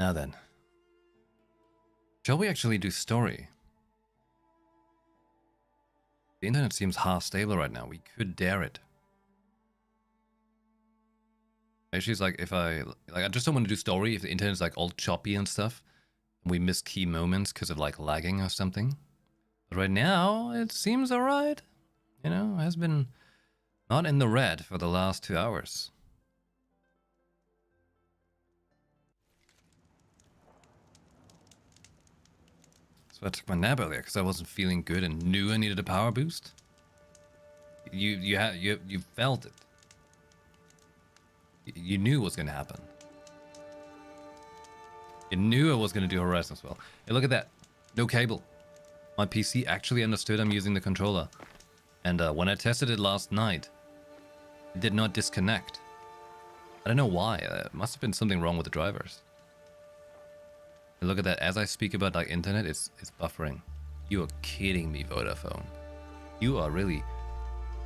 Now then. Shall we actually do story? The internet seems half stable right now. We could dare it. Actually, it's like if I just don't want to do story if the internet's like all choppy and stuff. And we miss key moments because of like lagging or something. But right now, it seems alright. You know, has been not in the red for the last 2 hours. So I took my nap earlier because I wasn't feeling good and knew I needed a power boost. You felt it. You knew what was going to happen. You knew I was going to do Horizon as well. Hey, look at that. No cable. My PC actually understood I'm using the controller. And when I tested it last night, it did not disconnect. I don't know why. It must have been something wrong with the drivers. Hey, look at that. As I speak about like internet, it's buffering. You are kidding me, Vodafone. You are really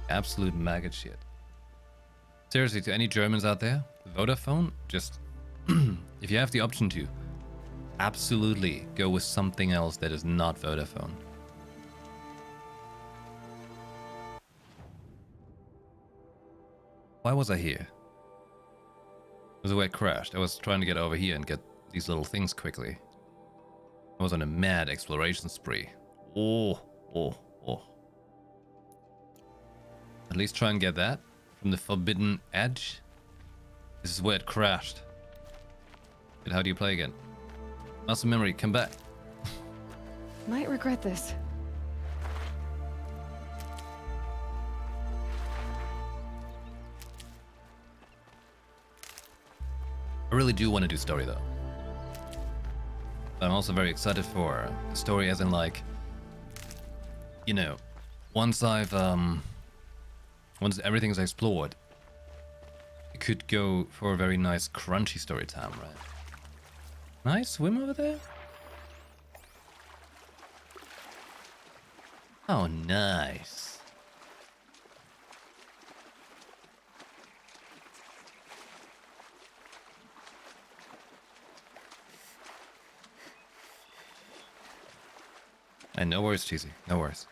absolute maggot shit. Seriously, to any Germans out there, Vodafone, just if you have the option to, absolutely go with something else that is not Vodafone. Why was I here? It was the way it crashed. I was trying to get over here and get these little things quickly. I was on a mad exploration spree. Oh. At least try and get that from the forbidden edge. This is where it crashed. But how do you play again? Muscle memory, come back. Might regret this. I really do want to do story though. But I'm also very excited for the story as in like, you know, once everything's explored, it could go for a very nice crunchy story time, right? Nice swim over there? Oh, nice. And no worries, Cheesy. No worries.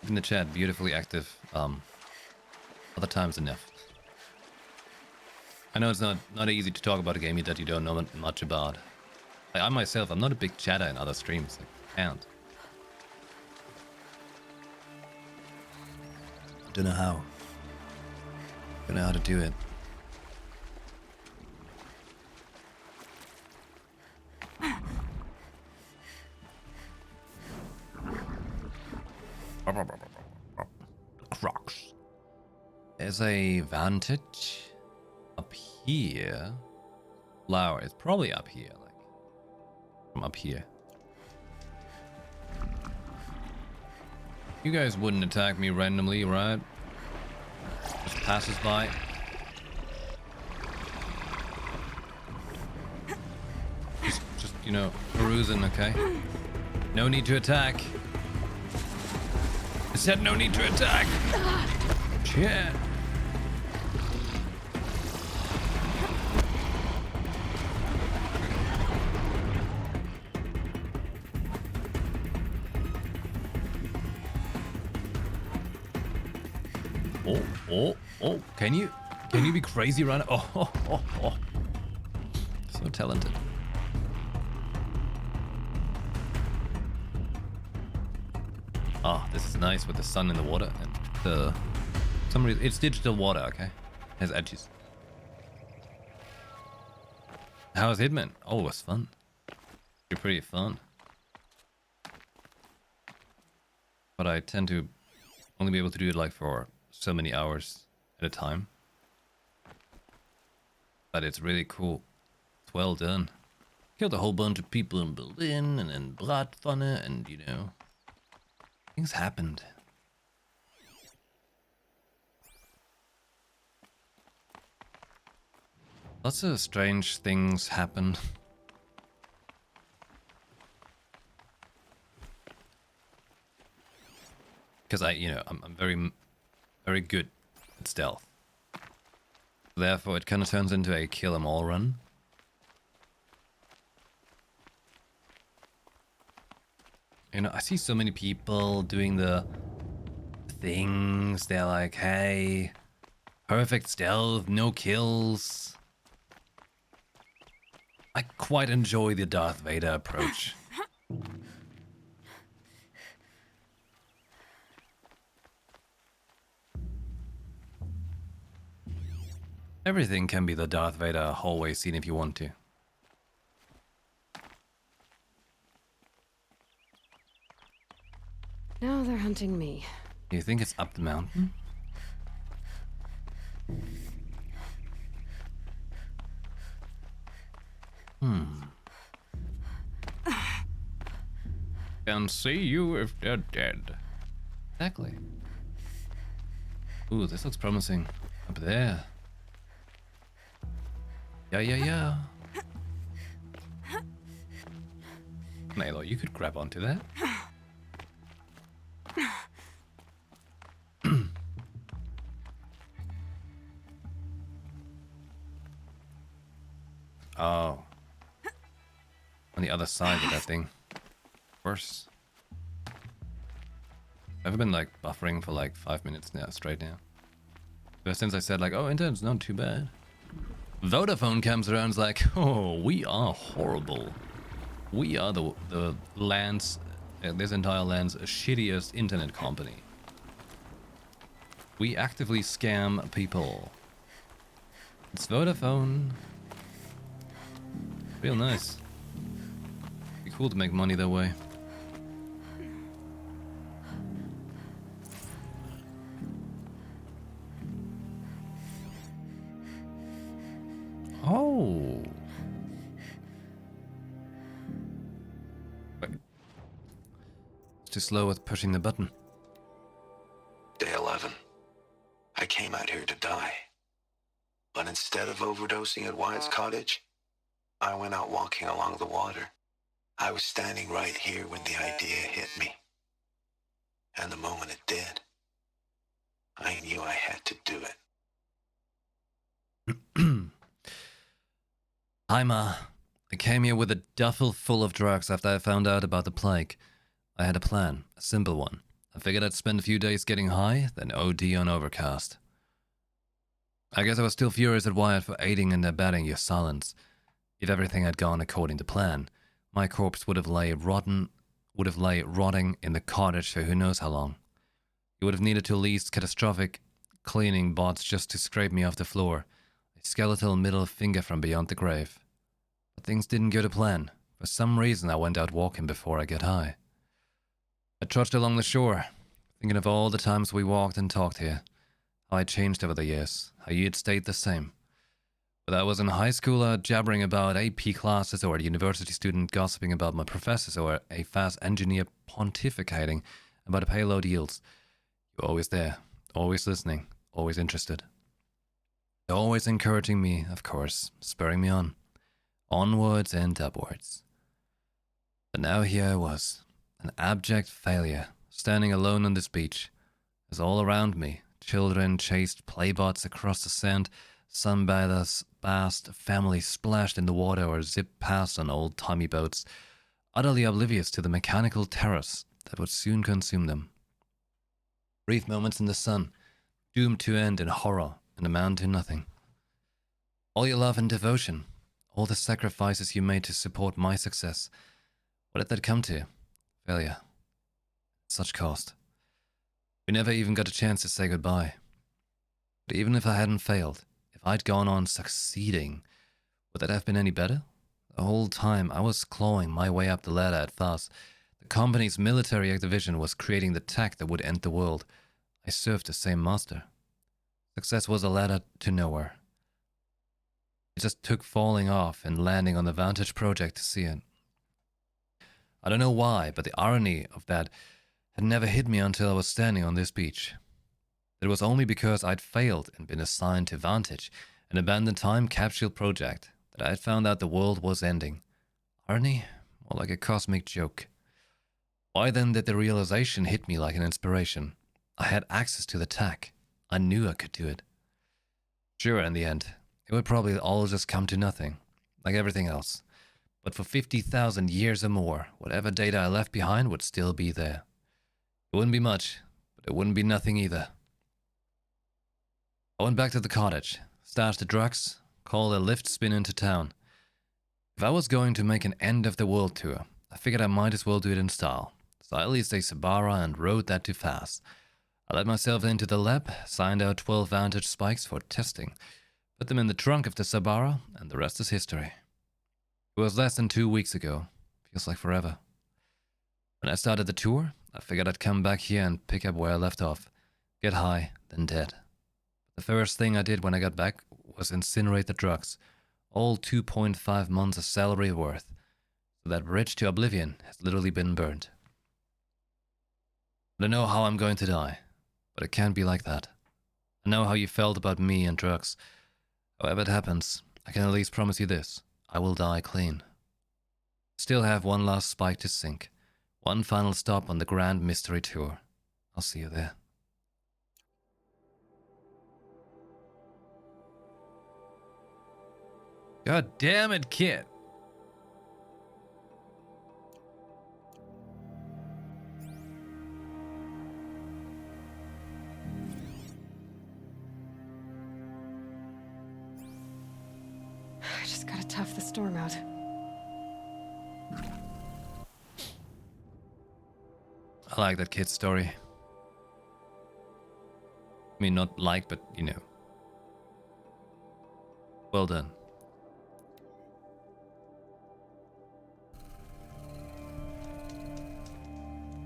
In the chat, beautifully active. Other times enough. I know it's not easy to talk about a game that you don't know much about. Like I myself, I'm not a big chatter in other streams. Like, I can't. I don't know how. Don't know how to do it. Crocs. There's a vantage up here. Flower. It's probably up here, like from up here. You guys wouldn't attack me randomly, right? Just passes by. Just you know, perusing, okay? No need to attack. I said no need to attack. Shit. Oh, can you be crazy right now? Oh. So talented. Ah, this is nice with the sun in the water and the some reason it's digital water, okay? It has edges. How was Hitman? Oh, it was fun. You're pretty fun. But I tend to only be able to do it like for so many hours at a time. But it's really cool. It's well done. Killed a whole bunch of people in Berlin and in Bratpfanne and, you know, things happened. Lots of strange things happened. Because I'm very good at stealth. Therefore, it kind of turns into a kill 'em all run. You know, I see so many people doing the things. They're like, hey, perfect stealth, no kills. I quite enjoy the Darth Vader approach. Everything can be the Darth Vader hallway scene if you want to. Now they're hunting me. Do you think it's up the mountain? Can see you if they're dead. Exactly. Ooh, this looks promising. Up there. Yeah. Nalo, you could grab onto that. Oh. On the other side of that thing. Worse. I've been like buffering for like 5 minutes now, straight now. Ever since I said like, oh, internet's not too bad. Vodafone comes around and is like, oh, we are horrible. We are the land's, this entire land's shittiest internet company. We actively scam people. It's Vodafone. Real nice. Be cool to make money that way. Oh. Wait. It's too slow with pushing the button. Day 11. I came out here to die. But instead of overdosing at Wyatt's cottage, I went out walking along the water. I was standing right here when the idea hit me. And the moment it did, I knew I had to do it. I came here with a duffel full of drugs after I found out about the plague. I had a plan, a simple one. I figured I'd spend a few days getting high, then OD on Overcast. I guess I was still furious at Wyatt for aiding and abetting your silence. If everything had gone according to plan, my corpse would have lay rotting in the cottage for who knows how long. You would have needed to least catastrophic cleaning bots just to scrape me off the floor, a skeletal middle finger from beyond the grave. But things didn't go to plan. For some reason I went out walking before I get high. I trudged along the shore, thinking of all the times we walked and talked here, how I'd changed over the years, how you'd stayed the same. Whether I was in high school jabbering about AP classes, or a university student gossiping about my professors, or a fast engineer pontificating about payload yields, you were always there, always listening, always interested. Always encouraging me, of course, spurring me on, onwards and upwards. But now here I was, an abject failure, standing alone on this beach, as all around me, children chased playbots across the sand, sunbathers basked, families splashed in the water or zipped past on old-timey boats, utterly oblivious to the mechanical terrors that would soon consume them. Brief moments in the sun, doomed to end in horror and amount to nothing. All your love and devotion, all the sacrifices you made to support my success, what did that come to? Failure. Such cost. We never even got a chance to say goodbye. But even if I hadn't failed, if I'd gone on succeeding, would that have been any better? The whole time I was clawing my way up the ladder at FAS. The company's military division was creating the tech that would end the world. I served the same master. Success was a ladder to nowhere. It just took falling off and landing on the Vantage project to see it. I don't know why, but the irony of that had never hit me until I was standing on this beach. It was only because I'd failed and been assigned to Vantage, an abandoned time capsule project, that I had found out the world was ending. Irony? More like a cosmic joke. Why then did the realization hit me like an inspiration? I had access to the tech. I knew I could do it. Sure, in the end, it would probably all just come to nothing, like everything else. But for 50,000 years or more, whatever data I left behind would still be there. It wouldn't be much, but it wouldn't be nothing either. I went back to the cottage, stashed the drugs, called a lift spin into town. If I was going to make an end of the world tour, I figured I might as well do it in style. So I leased a Sabara and rode that to fast. I let myself into the lab, signed out 12 Vantage spikes for testing, put them in the trunk of the Sabara, and the rest is history. It was less than 2 weeks ago. Feels like forever. When I started the tour, I figured I'd come back here and pick up where I left off. Get high, then dead. The first thing I did when I got back was incinerate the drugs. All 2.5 months of salary worth. So that bridge to oblivion has literally been burned. I don't know how I'm going to die, but it can't be like that. I know how you felt about me and drugs. However it happens, I can at least promise you this. I will die clean. Still have one last spike to sink. One final stop on the Grand Mystery Tour. I'll see you there. God damn it, kid. I just gotta tough the storm out. I like that kid's story. I mean, not like, but you know. Well done.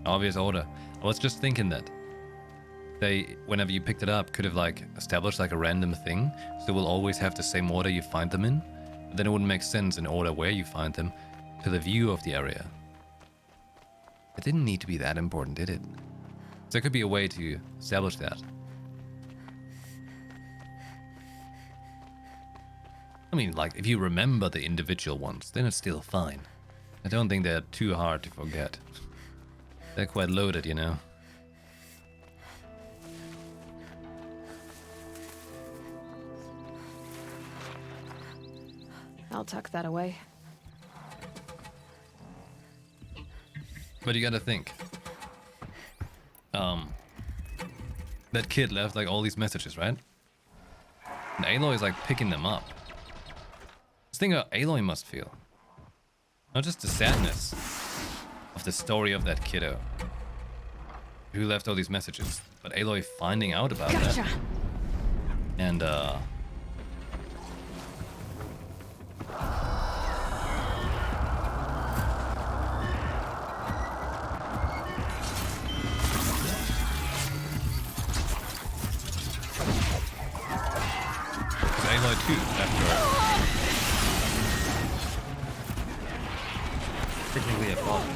Obvious order. I was just thinking that they, whenever you picked it up, could have like established like a random thing, so we'll always have the same order you find them in. But then it wouldn't make sense in order where you find them to the view of the area. It didn't need to be that important, did it? So there could be a way to establish that. I mean, like, if you remember the individual ones, then it's still fine. I don't think they're too hard to forget. They're quite loaded, you know. I'll tuck that away. But you gotta think. That kid left like all these messages, right? And Aloy is like picking them up. Just think how Aloy must feel. Not just the sadness of the story of that kiddo who left all these messages, but Aloy finding out about Gotcha. that. And Aloy too, after technically a father.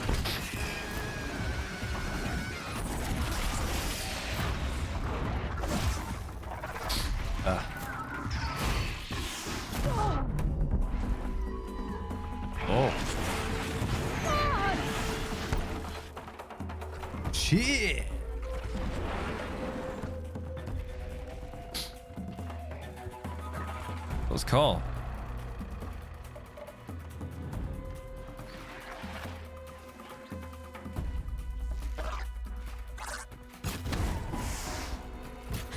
Oh. Shit. Close call.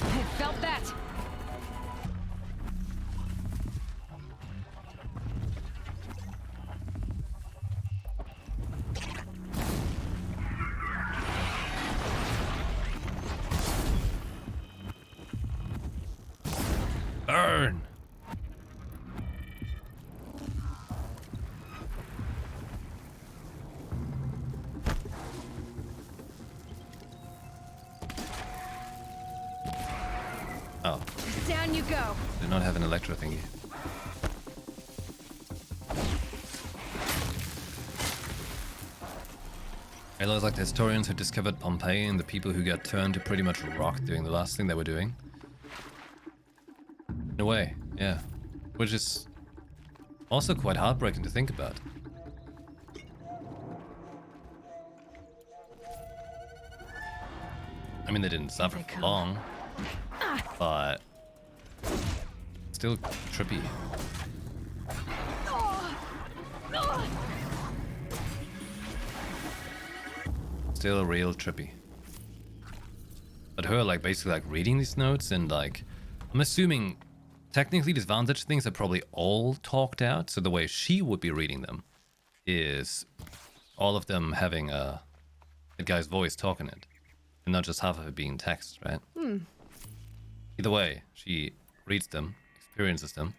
I felt that. Burn. Oh, Down you go. did not have an electro thingy. Aloy's like the historians who discovered Pompeii and the people who got turned to pretty much rock doing the last thing they were doing. In a way, yeah. Which is also quite heartbreaking to think about. I mean, they didn't suffer for long, but still trippy. still real trippy. But her like basically like reading these notes and like, I'm assuming technically these Vantage things are probably all talked out. So the way she would be reading them is all of them having the guy's voice talking it, and not just half of it being text, right? Either way, she reads them, experiences them.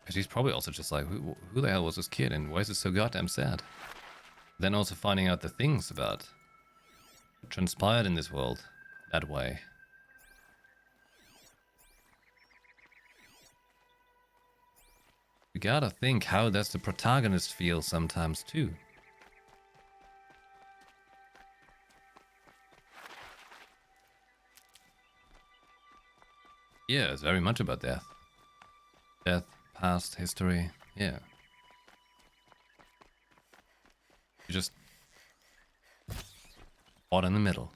She's probably also just like, who the hell was this kid and why is it so goddamn sad? Then also finding out the things about what transpired in this world that way. You gotta think, how does the protagonist feel sometimes too? Yeah, it's very much about death. Death, past, history, yeah. You just caught in the middle.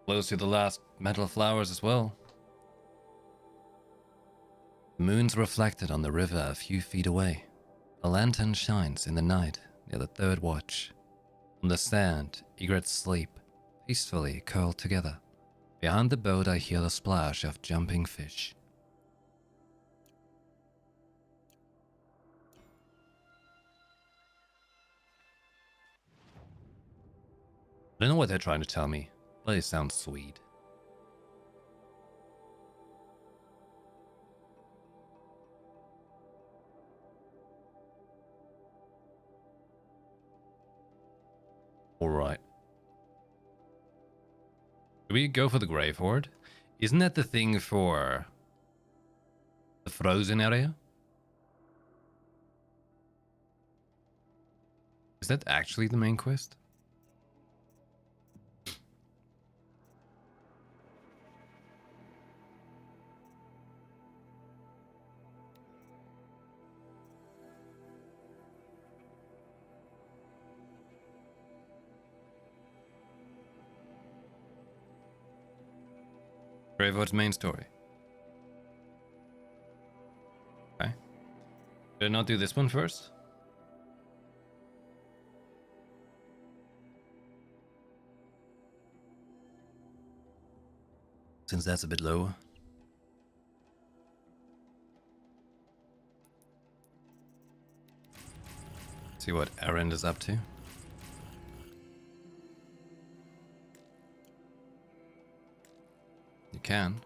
Close to the last metal flowers as well. The moon's reflected on the river a few feet away. A lantern shines in the night near the third watch. On the sand, egrets sleep, peacefully curled together. Behind the boat I hear the splash of jumping fish. I don't know what they're trying to tell me, but it sounds sweet. Alright. Do we go for the Grave Horde? Isn't that the thing for the frozen area? Is that actually the main quest? Gravehoard's main story. Okay. Did I not do this one first? Since that's a bit lower. See what Aaron is up to. You can.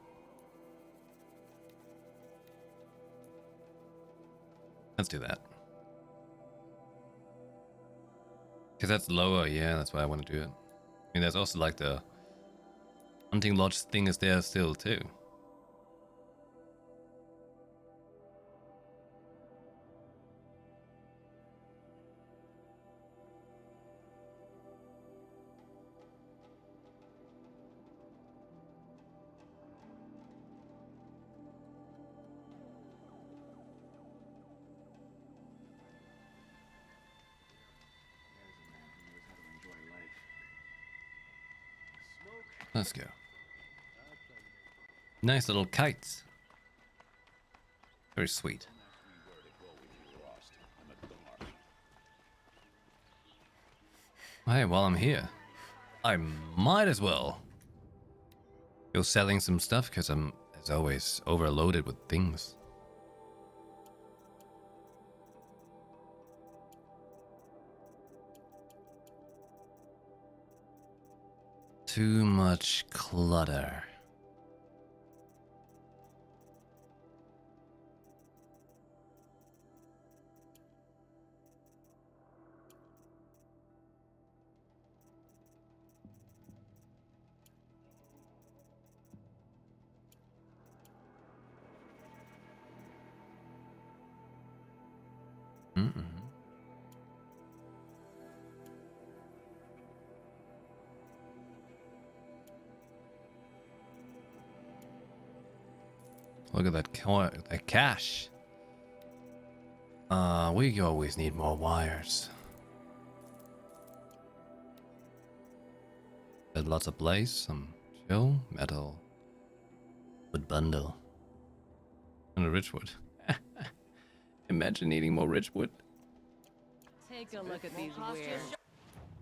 Let's do that. Because that's lower, yeah, that's why I want to do it. I mean, there's also like the hunting lodge thing is there still too. Let's go. Nice little kites. Very sweet. Hey, while I'm here, I might as well go selling some stuff because I'm, as always, overloaded with things. Too much clutter. Mm-mm. Look at that cash. We always need more wires. There's lots of blaze, some chill, metal, wood bundle, and a richwood. Imagine needing more richwood. Take a look at these wares.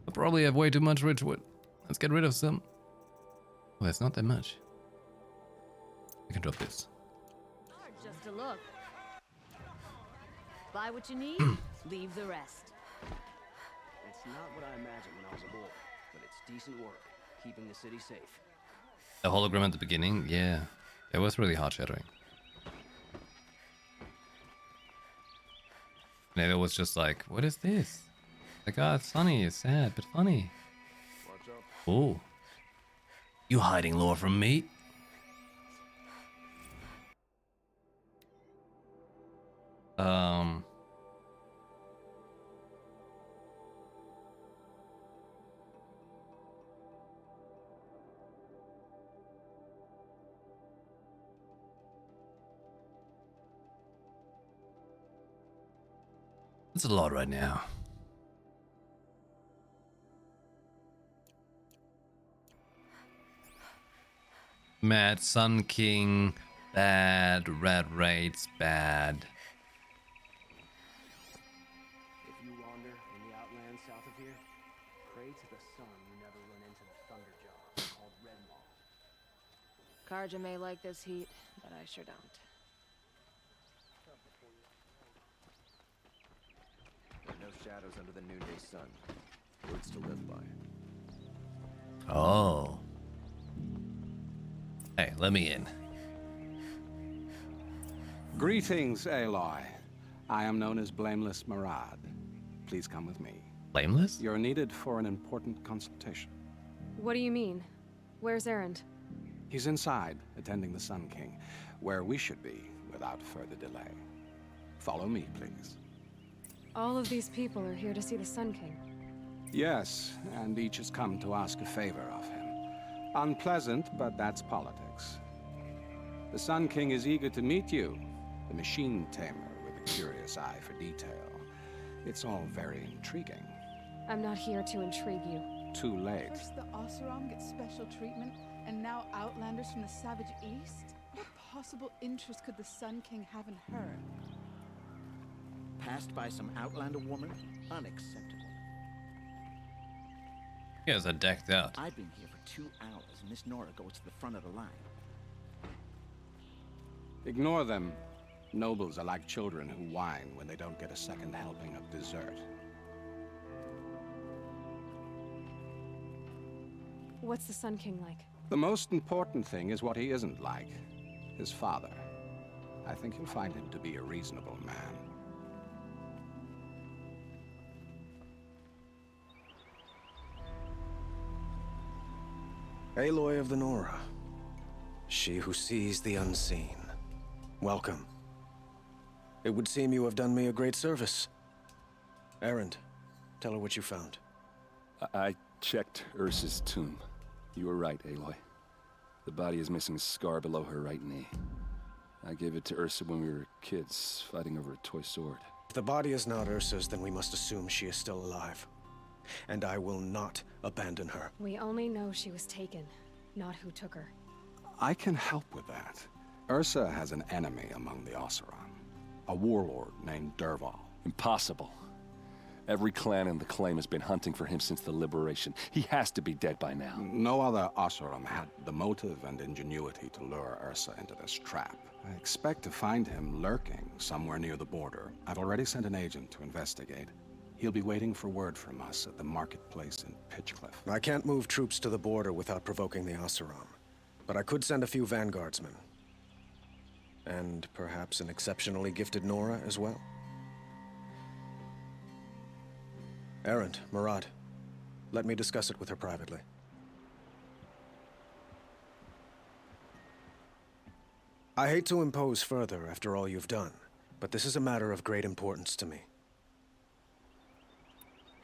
I probably have way too much richwood. Let's get rid of some. Oh, that's not that much. I can drop this. Just a look. Buy what you need, leave the rest. It's not what I imagined when I was a boy, but it's decent work, keeping the city safe. The hologram at the beginning, yeah, it was really heart shattering. And it was just like, what is this? Like, ah, it's funny, it's sad, but funny. Watch out. Oh, you hiding lore from me? It's a lot right now. Mad Sun King, bad. Red Raids, bad. If you wander in the outlands south of here, pray to the sun you never run into the Thunderjaw called Red Maw. Karja may like this heat, but I sure don't. No shadows under the noonday sun. Words to live by. Oh. Hey, let me in. Greetings, Aloy. I am known as Blameless Murad. Please come with me. Blameless? You're needed for an important consultation. What do you mean? Where's Erend? He's inside, attending the Sun King, where we should be without further delay. Follow me, please. All of these people are here to see the Sun King. Yes, and each has come to ask a favor of him. Unpleasant, but that's politics. The Sun King is eager to meet you, the machine tamer with a curious eye for detail. It's all very intriguing. I'm not here to intrigue you. Too late. First the Oseram get special treatment, and now Outlanders from the Savage East? What possible interest could the Sun King have in her? Passed by some Outlander woman? Unacceptable. You guys are decked out. I've been here for 2 hours, and Miss Nora goes to the front of the line. Ignore them. Nobles are like children who whine when they don't get a second helping of dessert. What's the Sun King like? The most important thing is what he isn't like. His father. I think you'll find him to be a reasonable man. Aloy of the Nora. She who sees the unseen. Welcome. It would seem you have done me a great service. Erend, tell her what you found. I checked Ursa's tomb. You were right, Aloy. The body is missing a scar below her right knee. I gave it to Ursa when we were kids, fighting over a toy sword. If the body is not Ursa's, then we must assume she is still alive. And I will not abandon her. We only know she was taken, not who took her. I can help with that. Ursa has an enemy among the Oseram. A warlord named Derval. Impossible. Every clan in the claim has been hunting for him since the liberation. He has to be dead by now. No other Oseram had the motive and ingenuity to lure Ursa into this trap. I expect to find him lurking somewhere near the border. I've already sent an agent to investigate. He'll be waiting for word from us at the marketplace in Pitchcliff. I can't move troops to the border without provoking the Oseram. But I could send a few vanguardsmen. And perhaps an exceptionally gifted Nora as well. Erend, Murad, let me discuss it with her privately. I hate to impose further after all you've done, but this is a matter of great importance to me.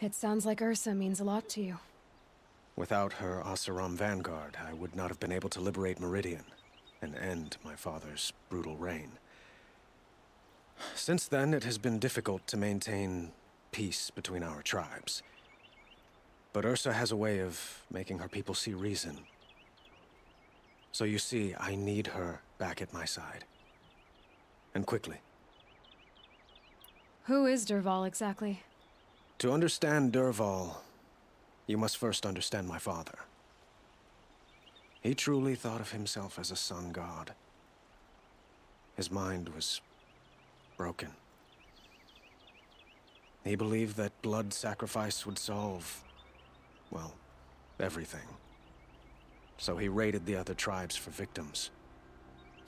It sounds like Ursa means a lot to you. Without her Oseram vanguard, I would not have been able to liberate Meridian and end my father's brutal reign. Since then, it has been difficult to maintain peace between our tribes. But Ursa has a way of making her people see reason. So you see, I need her back at my side. And quickly. Who is Dervahl exactly? To understand Dervahl, you must first understand my father. He truly thought of himself as a sun god. His mind was broken. He believed that blood sacrifice would solve, well, everything. So he raided the other tribes for victims,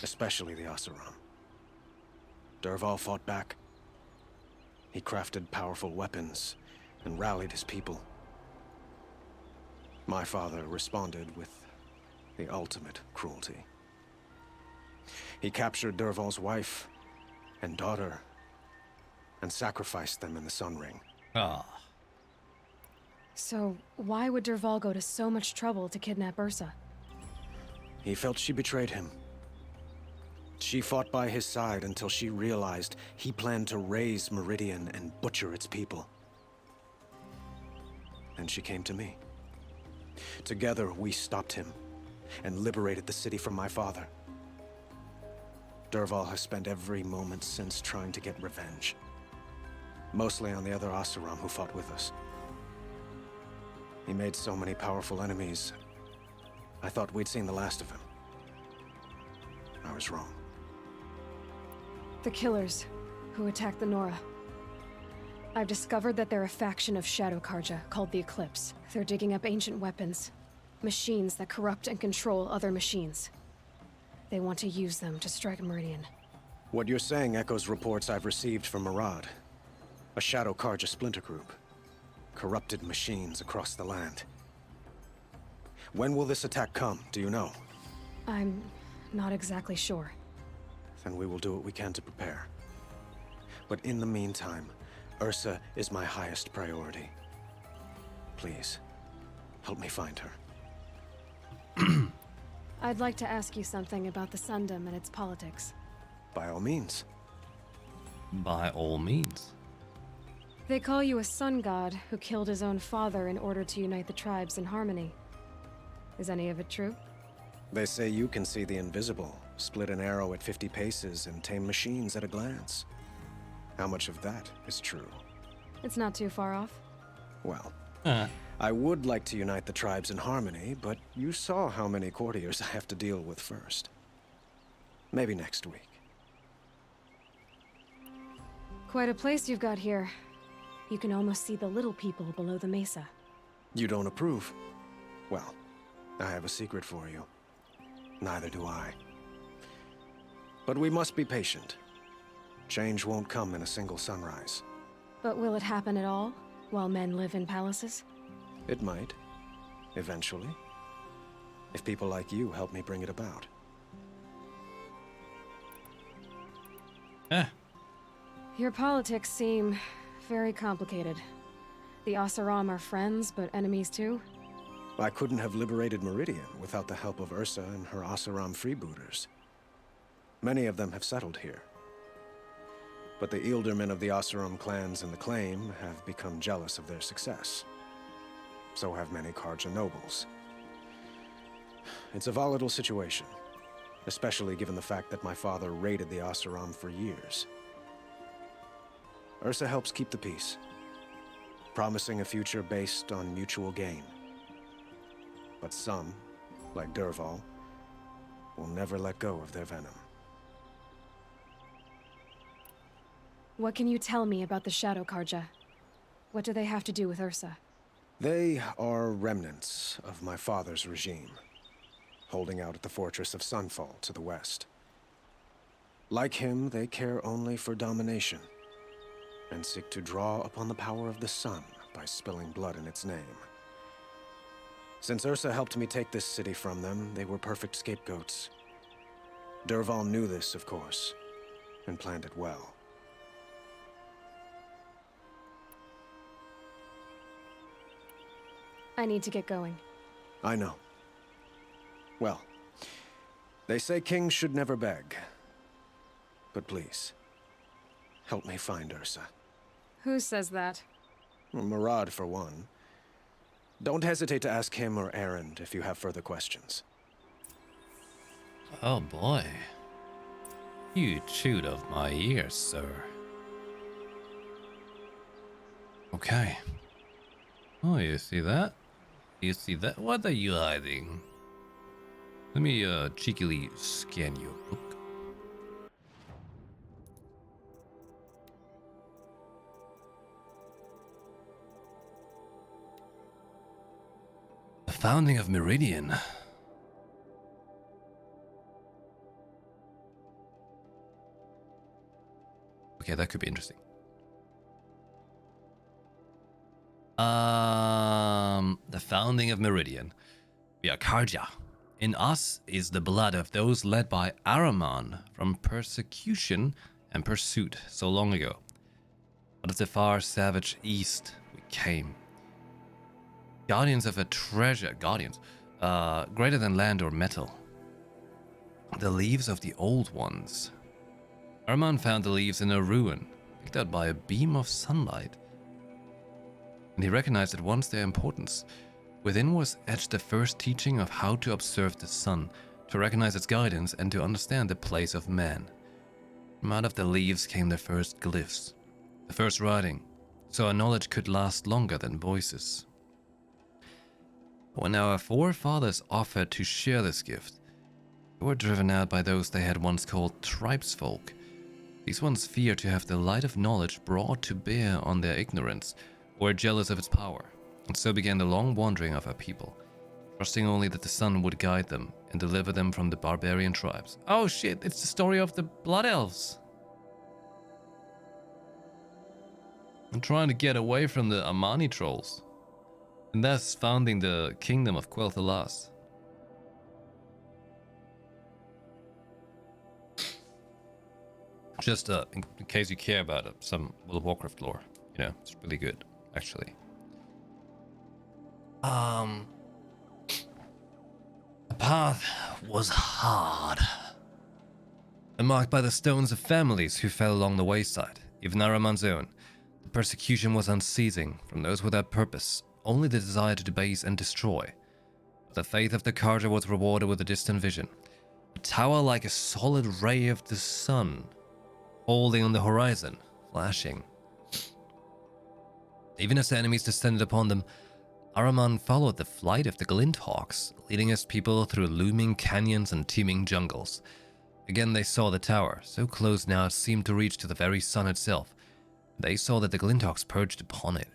especially the Oseram. Dervahl fought back. He crafted powerful weapons and rallied his people. My father responded with the ultimate cruelty. He captured Dervahl's wife and daughter and sacrificed them in the Sun Ring. Ah. So, why would Dervahl go to so much trouble to kidnap Ursa? He felt she betrayed him. She fought by his side until she realized he planned to raise Meridian and butcher its people. And she came to me. Together, we stopped him and liberated the city from my father. Dervahl has spent every moment since trying to get revenge. Mostly on the other Oseram who fought with us. He made so many powerful enemies, I thought we'd seen the last of him. I was wrong. The killers who attacked the Nora. I've discovered that they're a faction of Shadow Karja called the Eclipse. They're digging up ancient weapons. Machines that corrupt and control other machines. They want to use them to strike Meridian. What you're saying echoes reports I've received from Murad. A Shadow Karja splinter group. Corrupted machines across the land. When will this attack come, do you know? I'm not exactly sure. Then we will do what we can to prepare. But in the meantime, Ursa is my highest priority. Please, help me find her. I'd like to ask you something about the Sundom and its politics. By all means. By all means. They call you a sun god who killed his own father in order to unite the tribes in harmony. Is any of it true? They say you can see the invisible, split an arrow at 50 paces, and tame machines at a glance. How much of that is true? It's not too far off. Well, I would like to unite the tribes in harmony, but you saw how many courtiers I have to deal with first. Maybe next week. Quite a place you've got here. You can almost see the little people below the mesa. You don't approve? Well, I have a secret for you. Neither do I. But we must be patient. Change won't come in a single sunrise. But will it happen at all, while men live in palaces? It might. Eventually. If people like you help me bring it about. Your politics seem very complicated. The Oseram are friends, but enemies too? I couldn't have liberated Meridian without the help of Ursa and her Oseram freebooters. Many of them have settled here. But the Ealdormen of the Oseram clans in the Claim have become jealous of their success. So have many Karja nobles. It's a volatile situation, especially given the fact that my father raided the Oseram for years. Ursa helps keep the peace, promising a future based on mutual gain. But some, like Dervahl, will never let go of their venom. What can you tell me about the Shadow Karja? What do they have to do with Ursa? They are remnants of my father's regime, holding out at the fortress of Sunfall to the west. Like him, they care only for domination, and seek to draw upon the power of the sun by spilling blood in its name. Since Ursa helped me take this city from them, they were perfect scapegoats. Dervahl knew this, of course, and planned it well. I need to get going. I know. Well, they say kings should never beg. But please, help me find Ursa. Who says that? Well, Murad, for one. Don't hesitate to ask him or Erend if you have further questions. Oh boy. You chewed off my ears, sir. Okay. Oh, you see that? You see that? What are you hiding? Let me cheekily scan your book. The founding of Meridian. Okay, that could be interesting. The founding of Meridian. We are Karja. In us is the blood of those led by Araman from persecution and pursuit so long ago. Out of the far savage east we came. Guardians of a treasure, greater than land or metal. The leaves of the old ones. Araman found the leaves in a ruin, picked out by a beam of sunlight. And he recognized at once their importance. Within was etched the first teaching of how to observe the sun, to recognize its guidance, and to understand the place of man. From out of the leaves came the first glyphs, the first writing, so our knowledge could last longer than voices. When our forefathers offered to share this gift, they were driven out by those they had once called tribesfolk. These ones feared to have the light of knowledge brought to bear on their ignorance, or were jealous of its power. And so began the long wandering of our people, trusting only that the sun would guide them and deliver them from the barbarian tribes. Oh shit, it's the story of the Blood Elves. I'm trying to get away from the Amani trolls, and thus founding the kingdom of Quel'Thalas. Just in case you care about some World of Warcraft lore, you know, it's really good, actually. The path was hard and marked by the stones of families who fell along the wayside, even Araman's own. The persecution was unceasing from those without purpose, only the desire to debase and destroy. But the faith of the Carja was rewarded with a distant vision, a tower like a solid ray of the sun, holding on the horizon, flashing. Even as the enemies descended upon them, Araman followed the flight of the Glinthawks, leading his people through looming canyons and teeming jungles. Again they saw the tower, so close now it seemed to reach to the very sun itself. They saw that the Glinthawks perched upon it.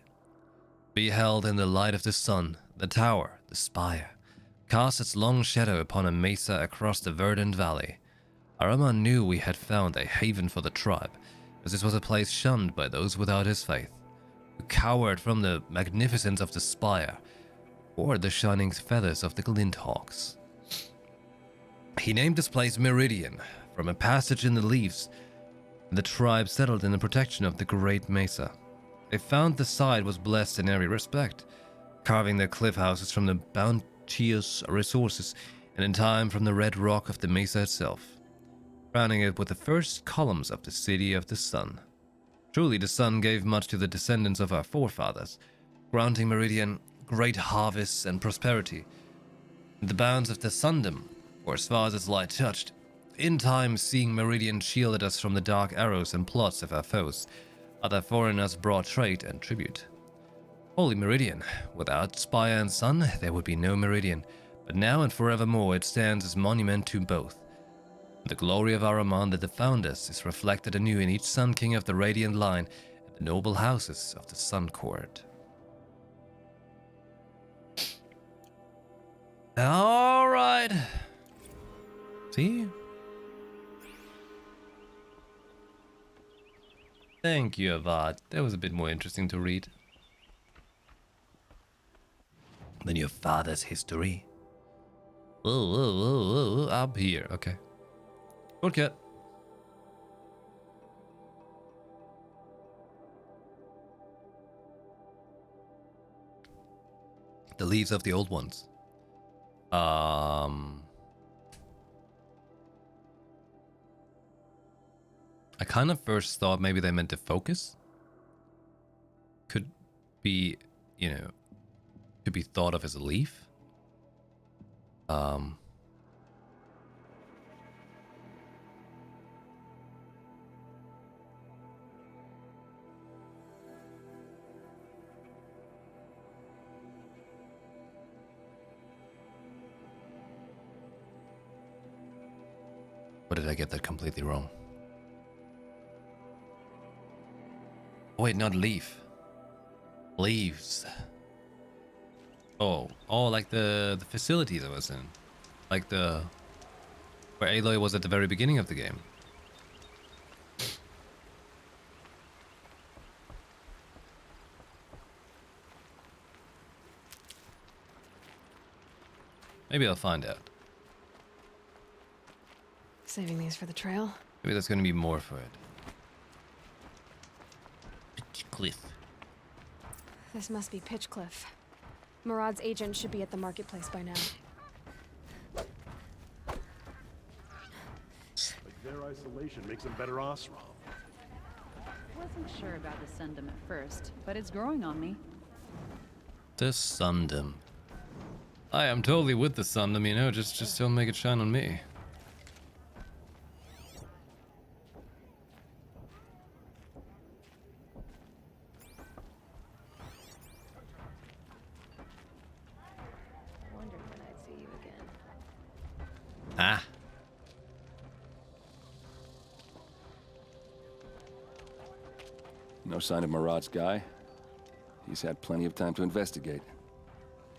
Beheld in the light of the sun, the tower, the spire, cast its long shadow upon a mesa across the verdant valley. Araman knew we had found a haven for the tribe, as this was a place shunned by those without his faith, who cowered from the magnificence of the spire, or the shining feathers of the Glinthawks. He named this place Meridian, from a passage in the leaves. The tribe settled in the protection of the great mesa. They found the site was blessed in every respect, carving their cliff houses from the bounteous resources, and in time from the red rock of the mesa itself, crowning it with the first columns of the City of the Sun. Truly, the sun gave much to the descendants of our forefathers, granting Meridian great harvests and prosperity. The bounds of the sundom, or as far as its light touched, in time seeing Meridian shielded us from the dark arrows and plots of our foes. Other foreigners brought trade and tribute. Holy Meridian, without spire and sun, there would be no Meridian, but now and forevermore it stands as monument to both. The glory of Araman that found us is reflected anew in each Sun King of the Radiant line and the noble houses of the Sun Court. All right. See? Thank you, Avad. That was a bit more interesting to read than your father's history. Whoa, up here. Okay. Shortcut. The leaves of the old ones. I kind of first thought maybe they meant to focus. Could be, you know, Could be thought of as a leaf. Or did I get that completely wrong? Oh, wait, not leaf. Leaves. Oh, like the facilities I was in. Like where Aloy was at the very beginning of the game. Maybe I'll find out. Saving these for the trail? Maybe there's gonna be more for it. Pitchcliff. This must be Pitchcliff. Murad's agent should be at the marketplace by now. Like their isolation makes them better Osram. Wasn't sure about the Sundom at first, but it's growing on me. The Sundom. I am totally with the Sundom, you know, just don't make it shine on me. Wondered when I'd see you again. Ah. No sign of Murad's guy. He's had plenty of time to investigate.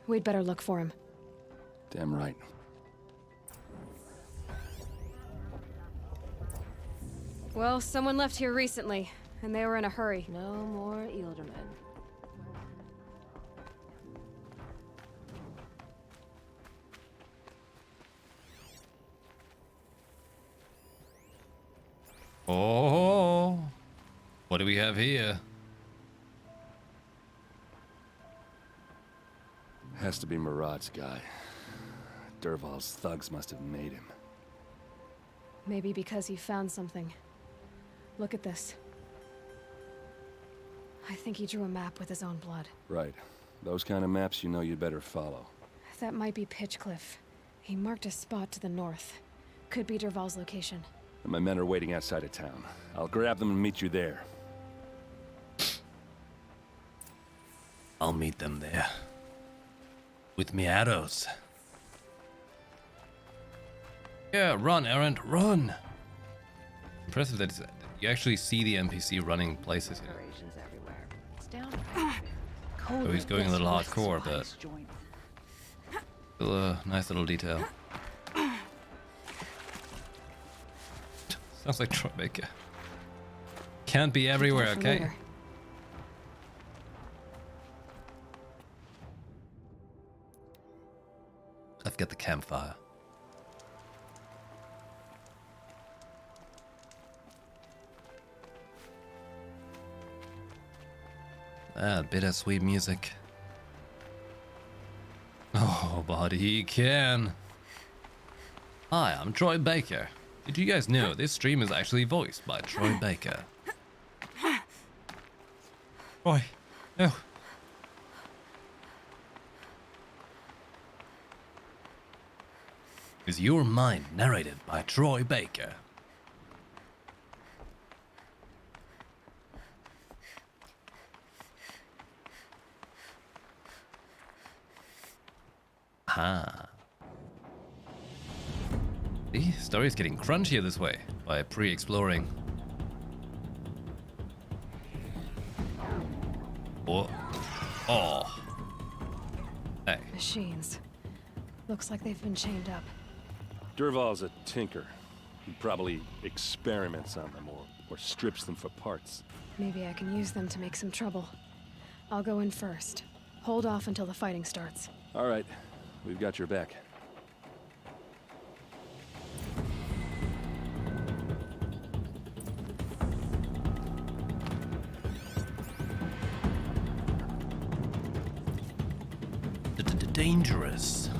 We'd better look for him. Damn right. Well, someone left here recently, and they were in a hurry. No more Ealdormen. Oh. What do we have here? Has to be Murad's guy. Dervahl's thugs must have made him. Maybe because he found something. Look at this. I think he drew a map with his own blood. Right. Those kind of maps you know you'd better follow. That might be Pitchcliff. He marked a spot to the north. Could be Dervahl's location. And my men are waiting outside of town. I'll grab them and meet you there. I'll meet them there. With me arrows. Yeah, run, Errant, run! Impressive that you actually see the NPC running places here. Everywhere. It's down. So he's going a little hardcore, but still a nice little detail. Sounds like Troy Baker. Can't be everywhere, okay? I've got the campfire. Ah, bittersweet music. Oh, but he can. Hi, I'm Troy Baker. Did you guys know this stream is actually voiced by Troy Baker? Troy, no. Is Your Mind narrated by Troy Baker? Ah. The story's getting crunchier this way by pre-exploring. Oh. Oh. Hey. Machines. Looks like they've been chained up. Dervahl's a tinker. He probably experiments on them or strips them for parts. Maybe I can use them to make some trouble. I'll go in first. Hold off until the fighting starts. All right. We've got your back. Dangerous.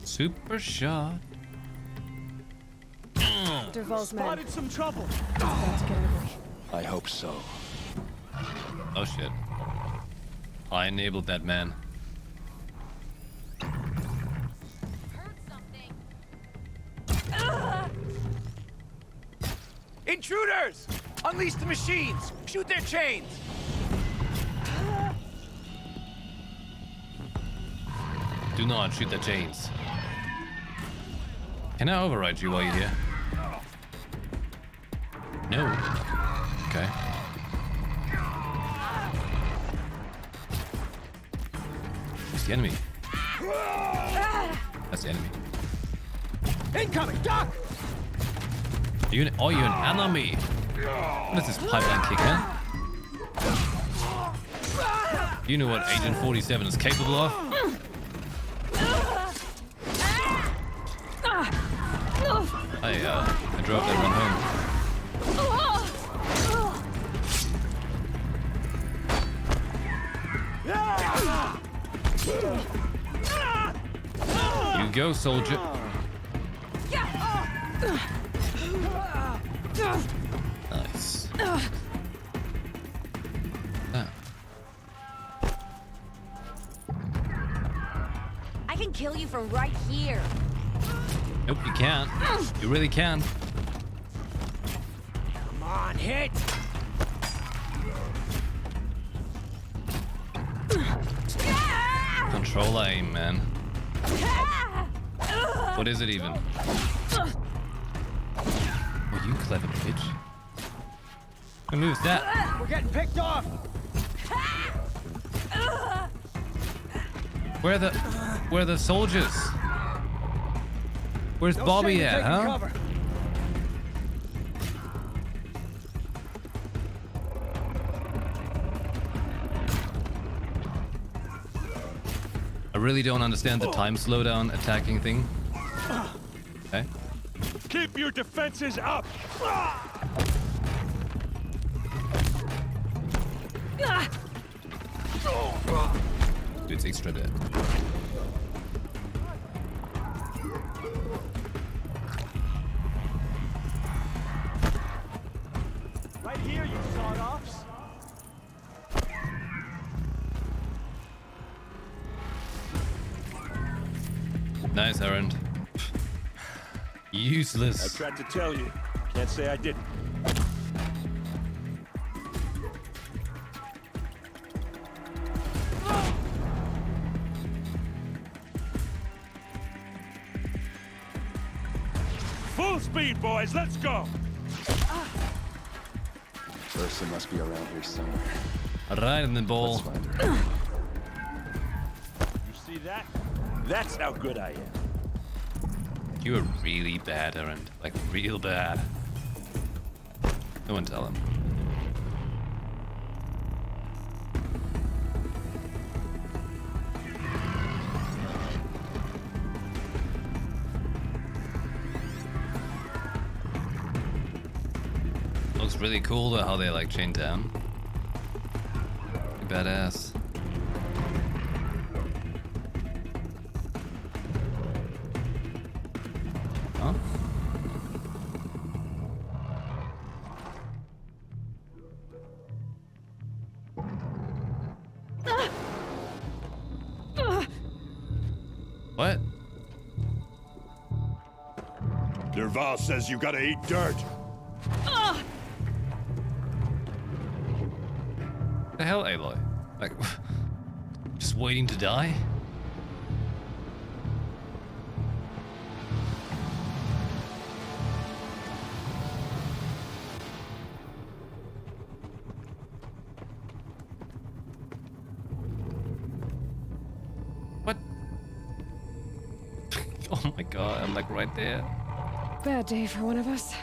Super shot. Derval's men. Spotted some trouble. It's about to get ugly. I hope so. Oh shit. I enabled that man. Intruders! Unleash the machines! Shoot their chains! Do not shoot the chains. Can I override you while you're here? No. Okay. Who's the enemy? That's the enemy. Incoming! Doc! You an enemy? What is this pipeline kick, huh? You know what Agent 47 is capable of? I drove that one home. You go, soldier. Nice. Ah. I can kill you from right here. Nope, you can't. You really can't. Come on, hit! Control aim, man. What is it even? Oh, you clever bitch. What move's that? We're getting picked off! Where are the soldiers? Where's Bobby at, huh? Cover. I really don't understand the time slowdown attacking thing. Okay. Keep your defenses up! Dude's extra dead. Right here, you sawed-offs! Nice, Errand. Useless. I tried to tell you. Can't say I didn't. Full speed, boys. Let's go. Ursa must be around here somewhere. Right in the ball. Let's find her. You see that? That's how good I am. You are really bad, Errand. Like, real bad. No one tell him. Looks really cool though how they like chain down. Badass. Huh? What? Derval says you gotta eat dirt. The hell, Aloy? Like, just waiting to die? What? Oh my god, I'm like right there. Bad day for one of us.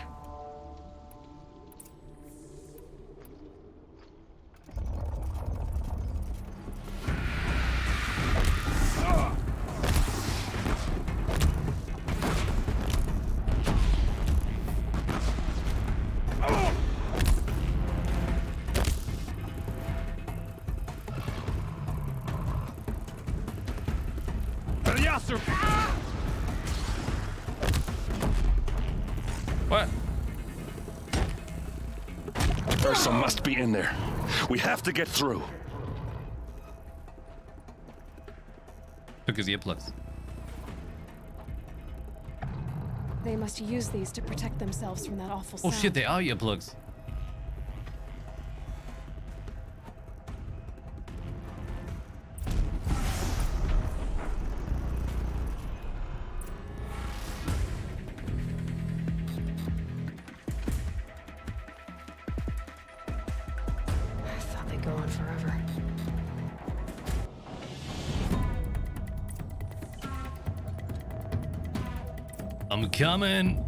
What? Ursa must be in there. We have to get through. Took his earplugs. They must use these to protect themselves from that awful Oh sound. shit, they are earplugs. I thought they'd go on forever. I'm coming.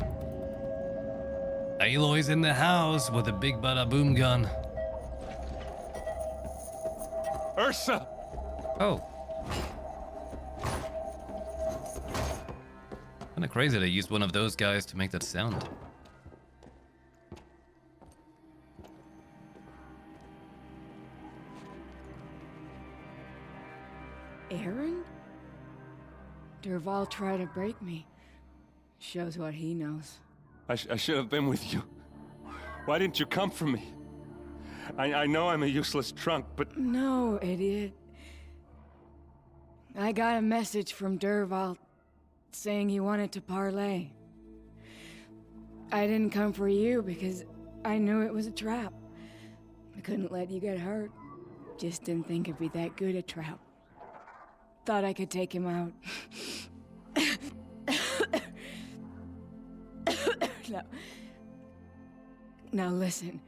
Aloy's in the house with a big bada boom gun. Ursa! Oh. Kinda crazy they used one of those guys to make that sound. Aaron? Derval tried to break me. Shows what he knows. I should have been with you. Why didn't you come for me? I know I'm a useless trunk, but... No, idiot. I got a message from Derval saying he wanted to parlay. I didn't come for you because I knew it was a trap. I couldn't let you get hurt. Just didn't think it'd be that good a trap. Thought I could take him out. Now listen.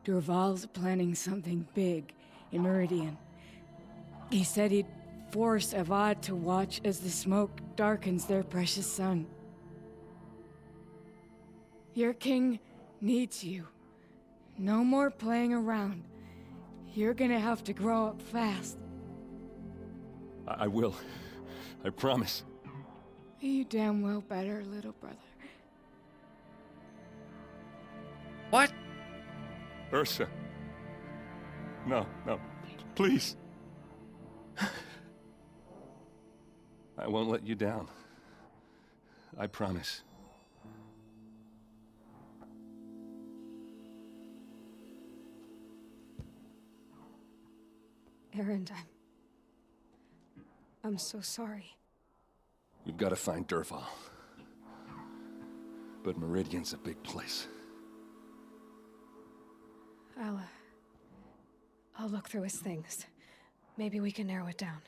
Derval's planning something big in Meridian. He said he'd force Avad to watch as the smoke darkens their precious sun. Your king needs you. No more playing around. You're gonna have to grow up fast. I will. I promise. You damn well better, little brother. What? Ursa. No, please. I won't let you down. I promise. Aaron, I'm so sorry. We've got to find Derval. But Meridian's a big place. I'll look through his things. Maybe we can narrow it down.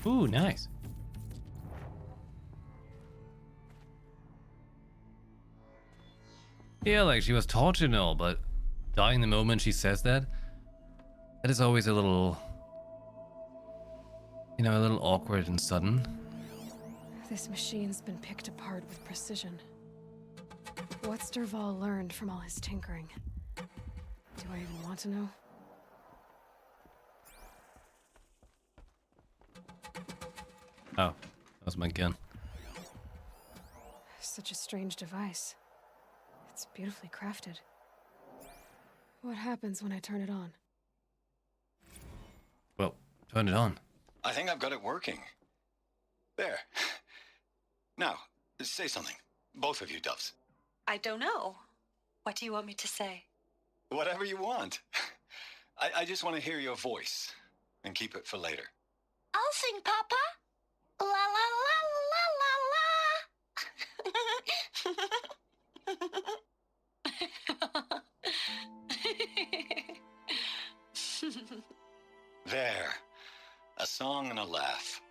Ooh, nice. Yeah, like she was tortured and all, but dying the moment she says that, that is always a little, you know, a little awkward and sudden. This machine's been picked apart with precision. What's Derval learned from all his tinkering? Do I even want to know? Oh, that was my gun. Such a strange device. It's beautifully crafted. What happens when I turn it on? Well, turn it on. I think I've got it working. There. Now, say something. Both of you, Doves. I don't know. What do you want me to say? Whatever you want. I just want to hear your voice. And keep it for later. I'll sing, Papa. La la la la la. There. A song and a laugh.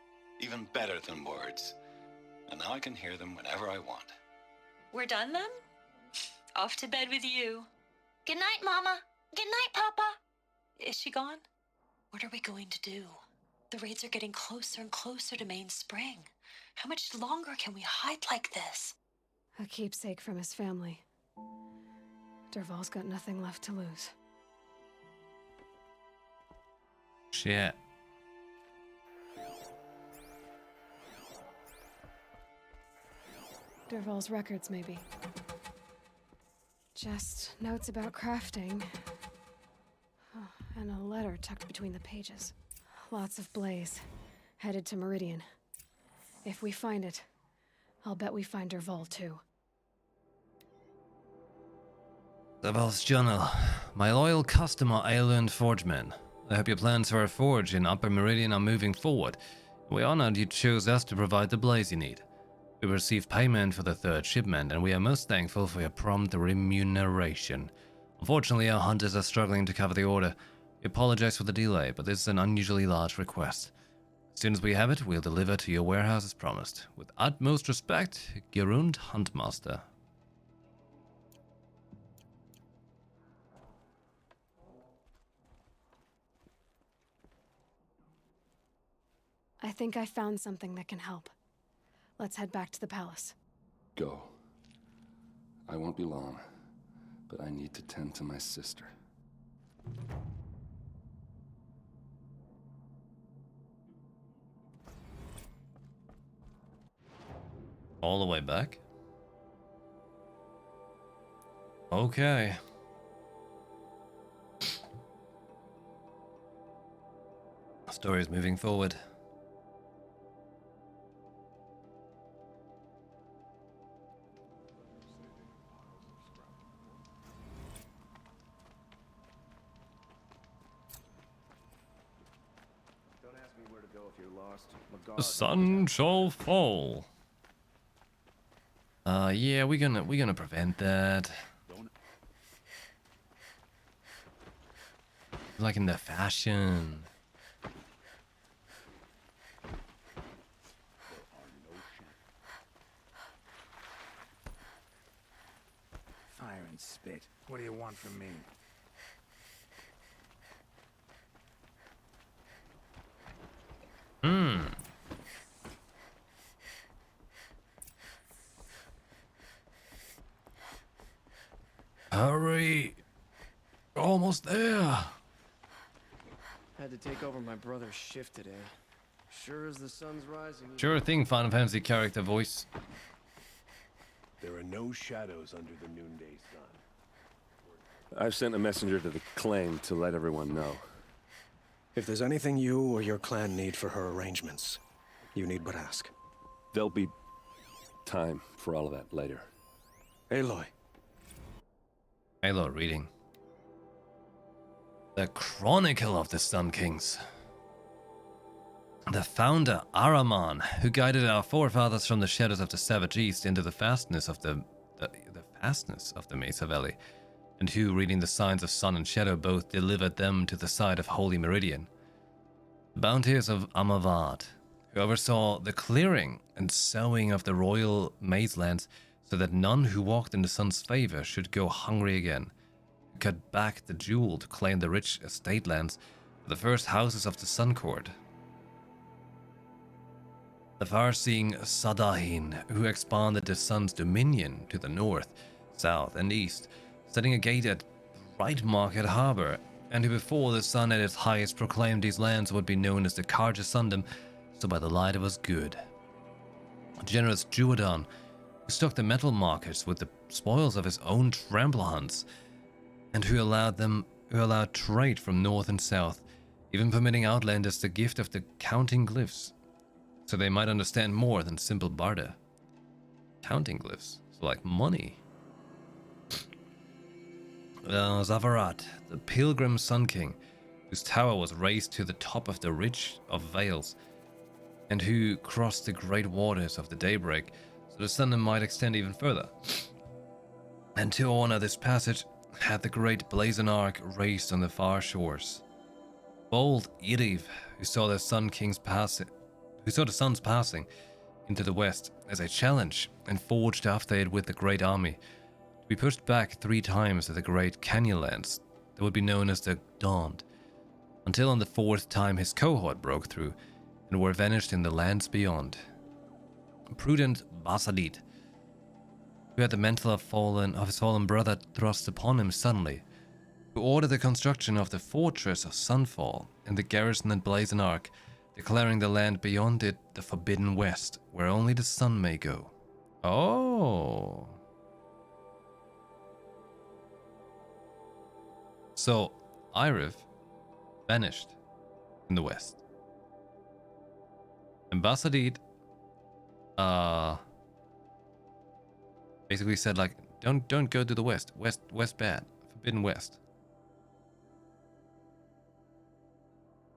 Even better than words. And now I can hear them whenever I want. We're done then? Off to bed with you. Good night, Mama. Good night, Papa. Is she gone? What are we going to do? The raids are getting closer and closer to Main Spring. How much longer can we hide like this? A keepsake from his family. Derval's got nothing left to lose. Shit. Derval's records, maybe. Just notes about crafting. Oh, And a letter tucked between the pages. Lots of blaze. Headed to Meridian. If we find it, I'll bet we find Derval too. Derval's journal. My loyal customer, Island Forgeman. I hope your plans for a forge in Upper Meridian are moving forward. We're honored you chose us to provide the blaze you need. We received payment for the third shipment, and we are most thankful for your prompt remuneration. Unfortunately, our hunters are struggling to cover the order. We apologize for the delay, but this is an unusually large request. As soon as we have it, we'll deliver to your warehouse as promised. With utmost respect, Gerund Huntmaster. I think I found something that can help. Let's head back to the palace. Go. I won't be long, but I need to tend to my sister. All the way back? Okay. The story is moving forward. Don't ask me where to go if you're lost. The sun shall fall. Yeah, we're gonna prevent that. Like in the fashion. Fire and spit. What do you want from me? Hurry! Almost there. Had to take over my brother's shift today. Sure as the sun's rising. Sure thing, Final Fantasy character voice. There are no shadows under the noonday sun. I've sent a messenger to the claim to let everyone know. If there's anything you or your clan need for her arrangements, you need but ask. There'll be time for all of that later. Aloy. Aloy reading. The Chronicle of the Sun Kings. The founder, Araman, who guided our forefathers from the shadows of the Savage East into the fastness of the fastness of the Mesa Valley, and who, reading the signs of sun and shadow, both delivered them to the side of Holy Meridian. The bounteers of Amavad, who oversaw the clearing and sowing of the royal mazelands, so that none who walked in the sun's favor should go hungry again. Cut back the jewel to claim the rich estate lands for the first houses of the Sun Court. The far-seeing Sadahin, who expanded the sun's dominion to the north, south, and east, setting a gate at Bright Market Harbor, and who before the sun at its highest proclaimed these lands would be known as the Karja Sundom, so by the light it was good. A generous Juadon, who stocked the metal markets with the spoils of his own trample hunts, and who allowed trade from north and south, even permitting outlanders the gift of the counting glyphs, so they might understand more than simple barter. Counting glyphs, so like money. Zavarat, the pilgrim Sun King, whose tower was raised to the top of the Ridge of Vales, and who crossed the great waters of the daybreak, so the sun might extend even further. And to honor this passage, had the great blazon arc raised on the far shores. Bold Iriv, who saw the sun's passing into the west as a challenge, and forged after it with the great army, to be pushed back 3 times at the great Canyonlands that would be known as the Dawned, until on the 4th time his cohort broke through and were vanished in the lands beyond. Prudent Basadit, who had the mantle of his fallen brother thrust upon him suddenly, who ordered the construction of the fortress of Sunfall and the garrison at Blazon Arc, declaring the land beyond it the Forbidden West, where only the sun may go. Oh. So, Iriv vanished in the west. And Basadid basically said like, don't go to the west. West bad. Forbidden West.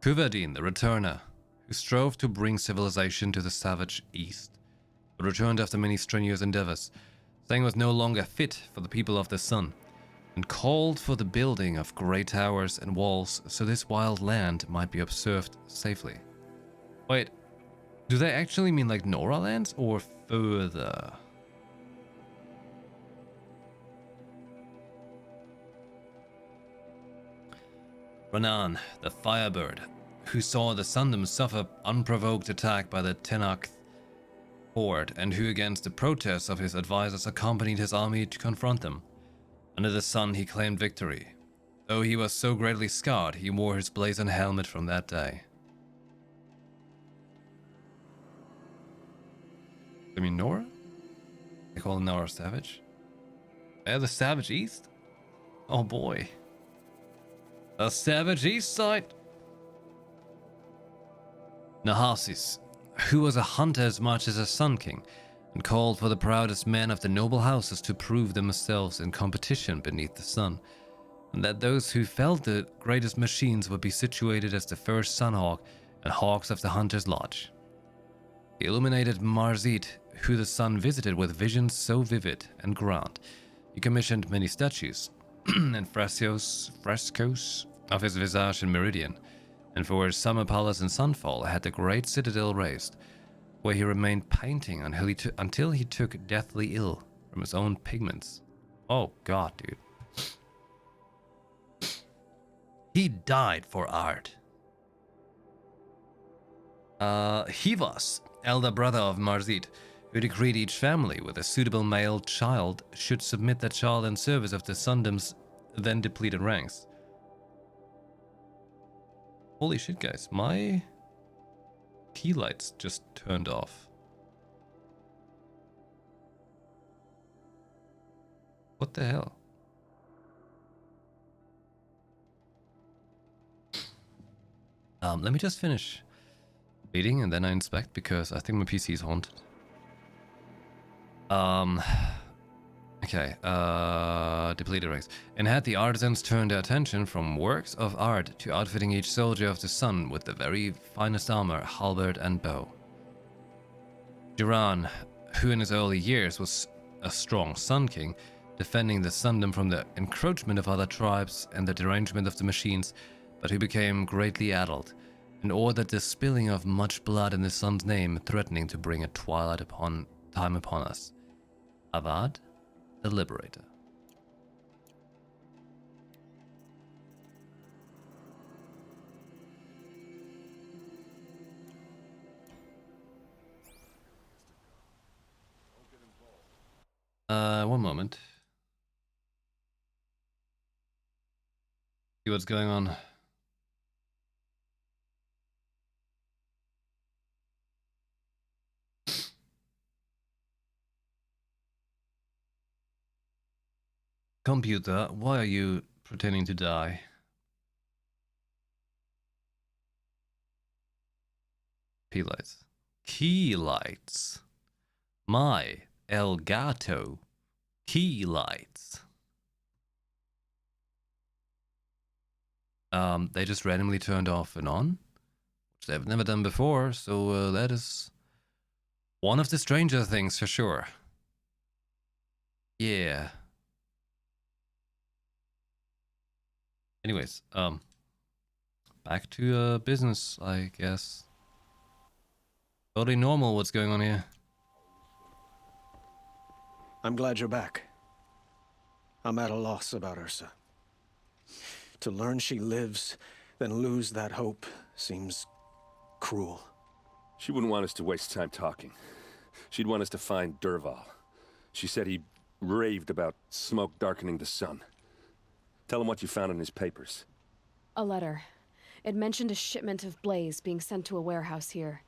Kuvadin, the returner, who strove to bring civilization to the savage east, but returned after many strenuous endeavors, saying was no longer fit for the people of the sun, and called for the building of great towers and walls so this wild land might be observed safely. Wait, do they actually mean like Nora lands or further? Renan, the Firebird, who saw the Sundom suffer unprovoked attack by the Tenakth horde, and who against the protests of his advisors accompanied his army to confront them. Under the sun he claimed victory. Though he was so greatly scarred, he wore his blazoned helmet from that day. I mean Nora? They call Nora Savage? Yeah, the Savage East? Oh boy. A Savage East side? Nahasis, who was a hunter as much as a Sun King, and called for the proudest men of the noble houses to prove themselves in competition beneath the sun, and that those who felled the greatest machines would be situated as the first Sunhawk and Hawks of the Hunter's Lodge. He illuminated Marzit, who the sun visited with visions so vivid and grand. He commissioned many statues and frescoes of his visage in Meridian, and for his summer palace in Sunfall had the great citadel raised, where he remained painting until he took deathly ill from his own pigments. Oh god, dude. He died for art. Hivas, elder brother of Marzit, who decreed each family with a suitable male child should submit that child in service of the Sundom's then depleted ranks. Holy shit, guys, my key lights just turned off. What the hell? Let me just finish reading and then I inspect because I think my PC is haunted. Okay, depleted ranks. And had the artisans turned their attention from works of art to outfitting each soldier of the sun with the very finest armor, halberd and bow. Duran, who in his early years was a strong Sun King, defending the Sundom from the encroachment of other tribes and the derangement of the machines, but who became greatly addled, and ordered the spilling of much blood in the sun's name, threatening to bring a twilight upon us. Avad, the Liberator. One moment. See what's going on. Computer, why are you pretending to die? Key lights. Key lights. My Elgato. Key lights. They just randomly turned off and on, which they've never done before, so that is one of the stranger things for sure. Yeah. Anyways, back to business, I guess. Totally normal what's going on here. I'm glad you're back. I'm at a loss about Ursa. To learn she lives, then lose that hope seems cruel. She wouldn't want us to waste time talking. She'd want us to find Derval. She said he raved about smoke darkening the sun. Tell him what you found in his papers. A letter. It mentioned a shipment of blaze being sent to a warehouse here.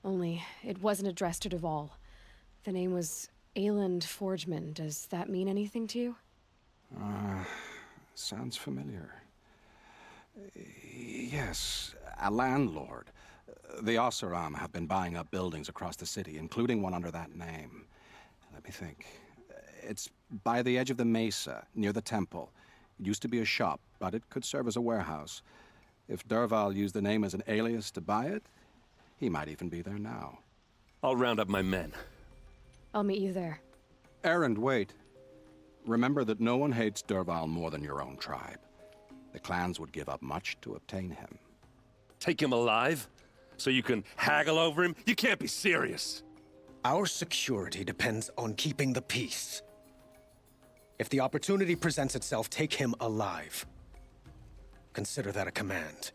Only, it wasn't addressed to Derval. The name was Ayland Forgeman. Does that mean anything to you? Sounds familiar. Yes, a landlord. The Oseram have been buying up buildings across the city, including one under that name. Let me think. It's by the edge of the mesa, near the temple. It used to be a shop, but it could serve as a warehouse. If Derval used the name as an alias to buy it, he might even be there now. I'll round up my men. I'll meet you there. Erend, wait. Remember that no one hates Derval more than your own tribe. The clans would give up much to obtain him. Take him alive? So you can haggle over him? You can't be serious. Our security depends on keeping the peace. If the opportunity presents itself, take him alive. Consider that a command.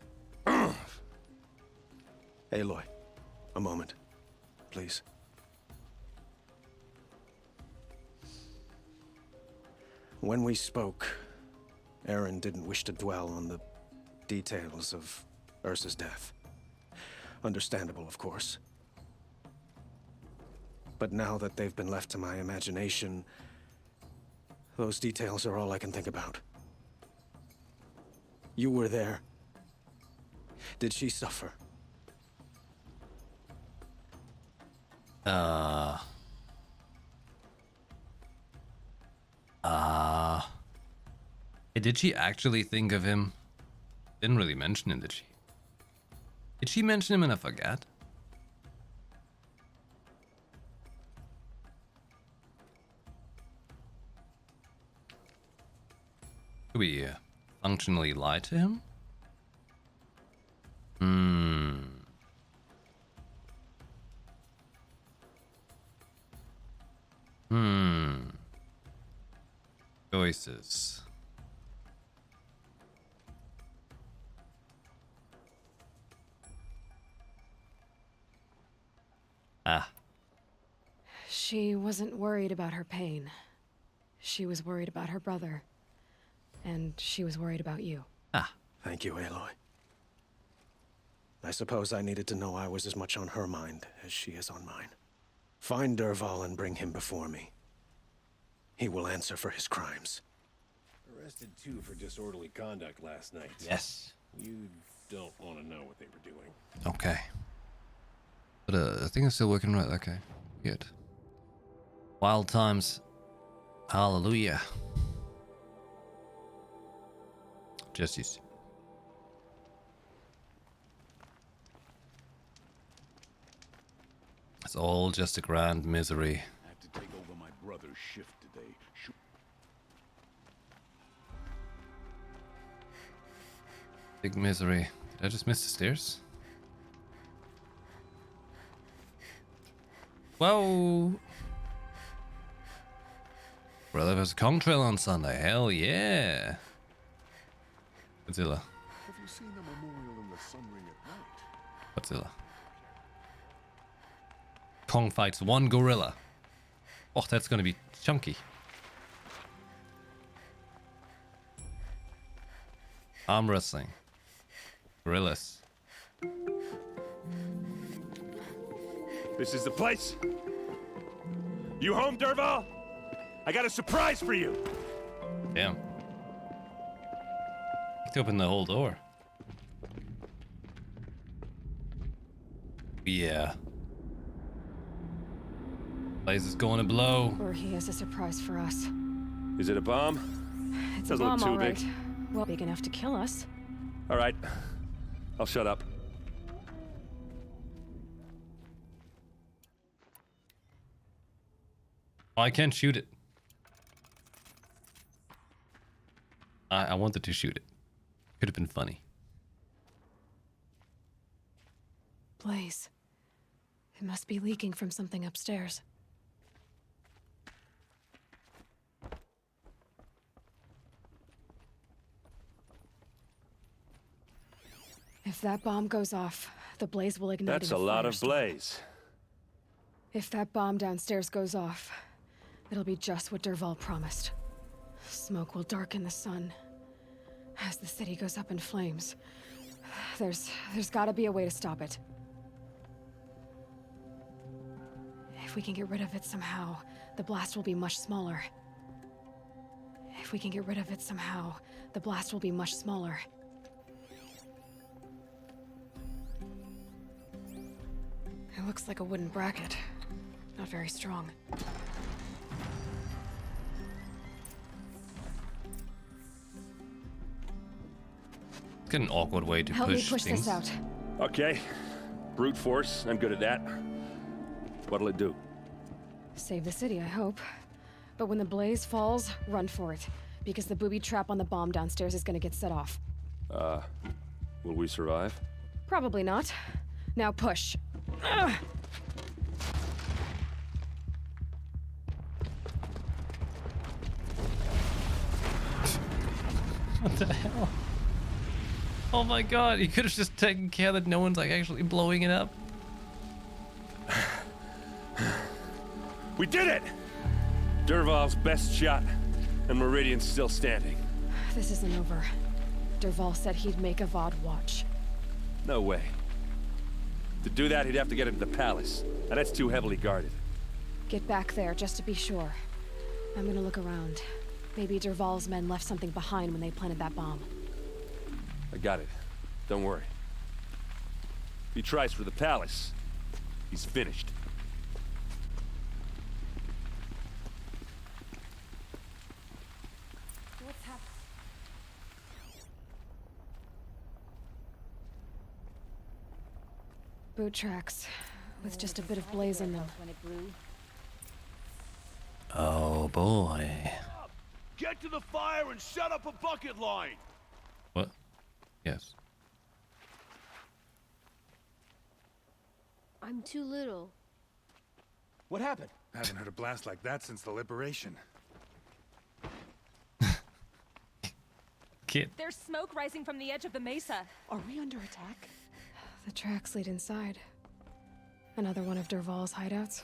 Aloy, a moment, please. When we spoke, Erend didn't wish to dwell on the details of Ursa's death. Understandable, of course. But now that they've been left to my imagination, those details are all I can think about. You were there. Did she suffer? Did she actually think of him? Didn't really mention him, did she? Did she mention him and I forgot? Do we functionally lie to him? Choices. She wasn't worried about her pain. She was worried about her brother. And she was worried about you. Thank you, Aloy. I suppose I needed to know I was as much on her mind as she is on mine. Find Derval and bring him before me. He will answer for his crimes. Arrested two for disorderly conduct last night. Yes. You don't want to know what they were doing. Okay. But I think it's still working right. Okay. Good. Wild times. Hallelujah. Justice. It's all just a grand misery. I have to take over my brother's shift today. Big misery. Did I just miss the stairs? Whoa! Brother, there's a Kong trail on Sunday. Hell yeah! Godzilla. Have you seen the memorial in the sun ring at night? Godzilla. Kong fights one gorilla. Oh, that's gonna be chunky. Arm wrestling. Gorillas. This is the place. You home, Derval? I got a surprise for you. Damn. Kicked open the whole door. Yeah. Blaze is going to blow. Or he has a surprise for us. Is it a bomb? It's Doesn't a bomb, look too all right. big. Well, big enough to kill us. All right. I'll shut up. Oh, I can't shoot it. I wanted to shoot it. Could have been funny. Blaze. It must be leaking from something upstairs. If that bomb goes off, the blaze will ignite. That's a lot of blaze. If that bomb downstairs goes off, it'll be just what Derval promised. Smoke will darken the sun. As the city goes up in flames, there's gotta be a way to stop it. If we can get rid of it somehow, the blast will be much smaller. If we can get rid of it somehow, the blast will be much smaller. It looks like a wooden bracket. Not very strong. It's an awkward way to Help me push push things. this out. Okay. Brute force. I'm good at that. What'll it do? Save the city, I hope. But when the blaze falls, run for it. Because the booby trap on the bomb downstairs is gonna get set off. Will we survive? Probably not. Now push. Ugh. What the hell? Oh my god, you could have just taken care that no one's like actually blowing it up. We did it! Dervahl's best shot, and Meridian's still standing. This isn't over. Dervahl said he'd make Avad watch. No way. To do that, he'd have to get into the palace, and that's too heavily guarded. Get back there, just to be sure. I'm gonna look around. Maybe Dervahl's men left something behind when they planted that bomb. I got it. Don't worry. If he tries for the palace, he's finished. What's happening? Boot tracks, with just a bit of blaze in them. Oh boy. Get to the fire and shut up a bucket line! What? Yes. I'm too little. What happened? I haven't heard a blast like that since the liberation. Kid. There's smoke rising from the edge of the mesa. Are we under attack? The tracks lead inside. Another one of Dervahl's hideouts.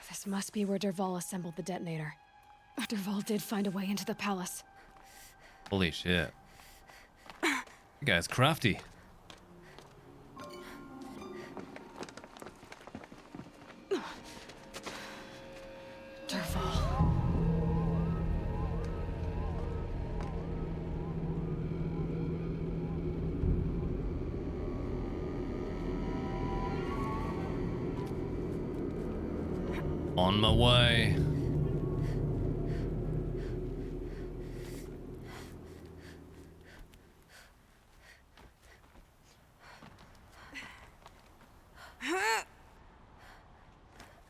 This must be where Dervahl assembled the detonator. Dervahl did find a way into the palace. Holy shit. You guy's crafty. Dervahl. On my way.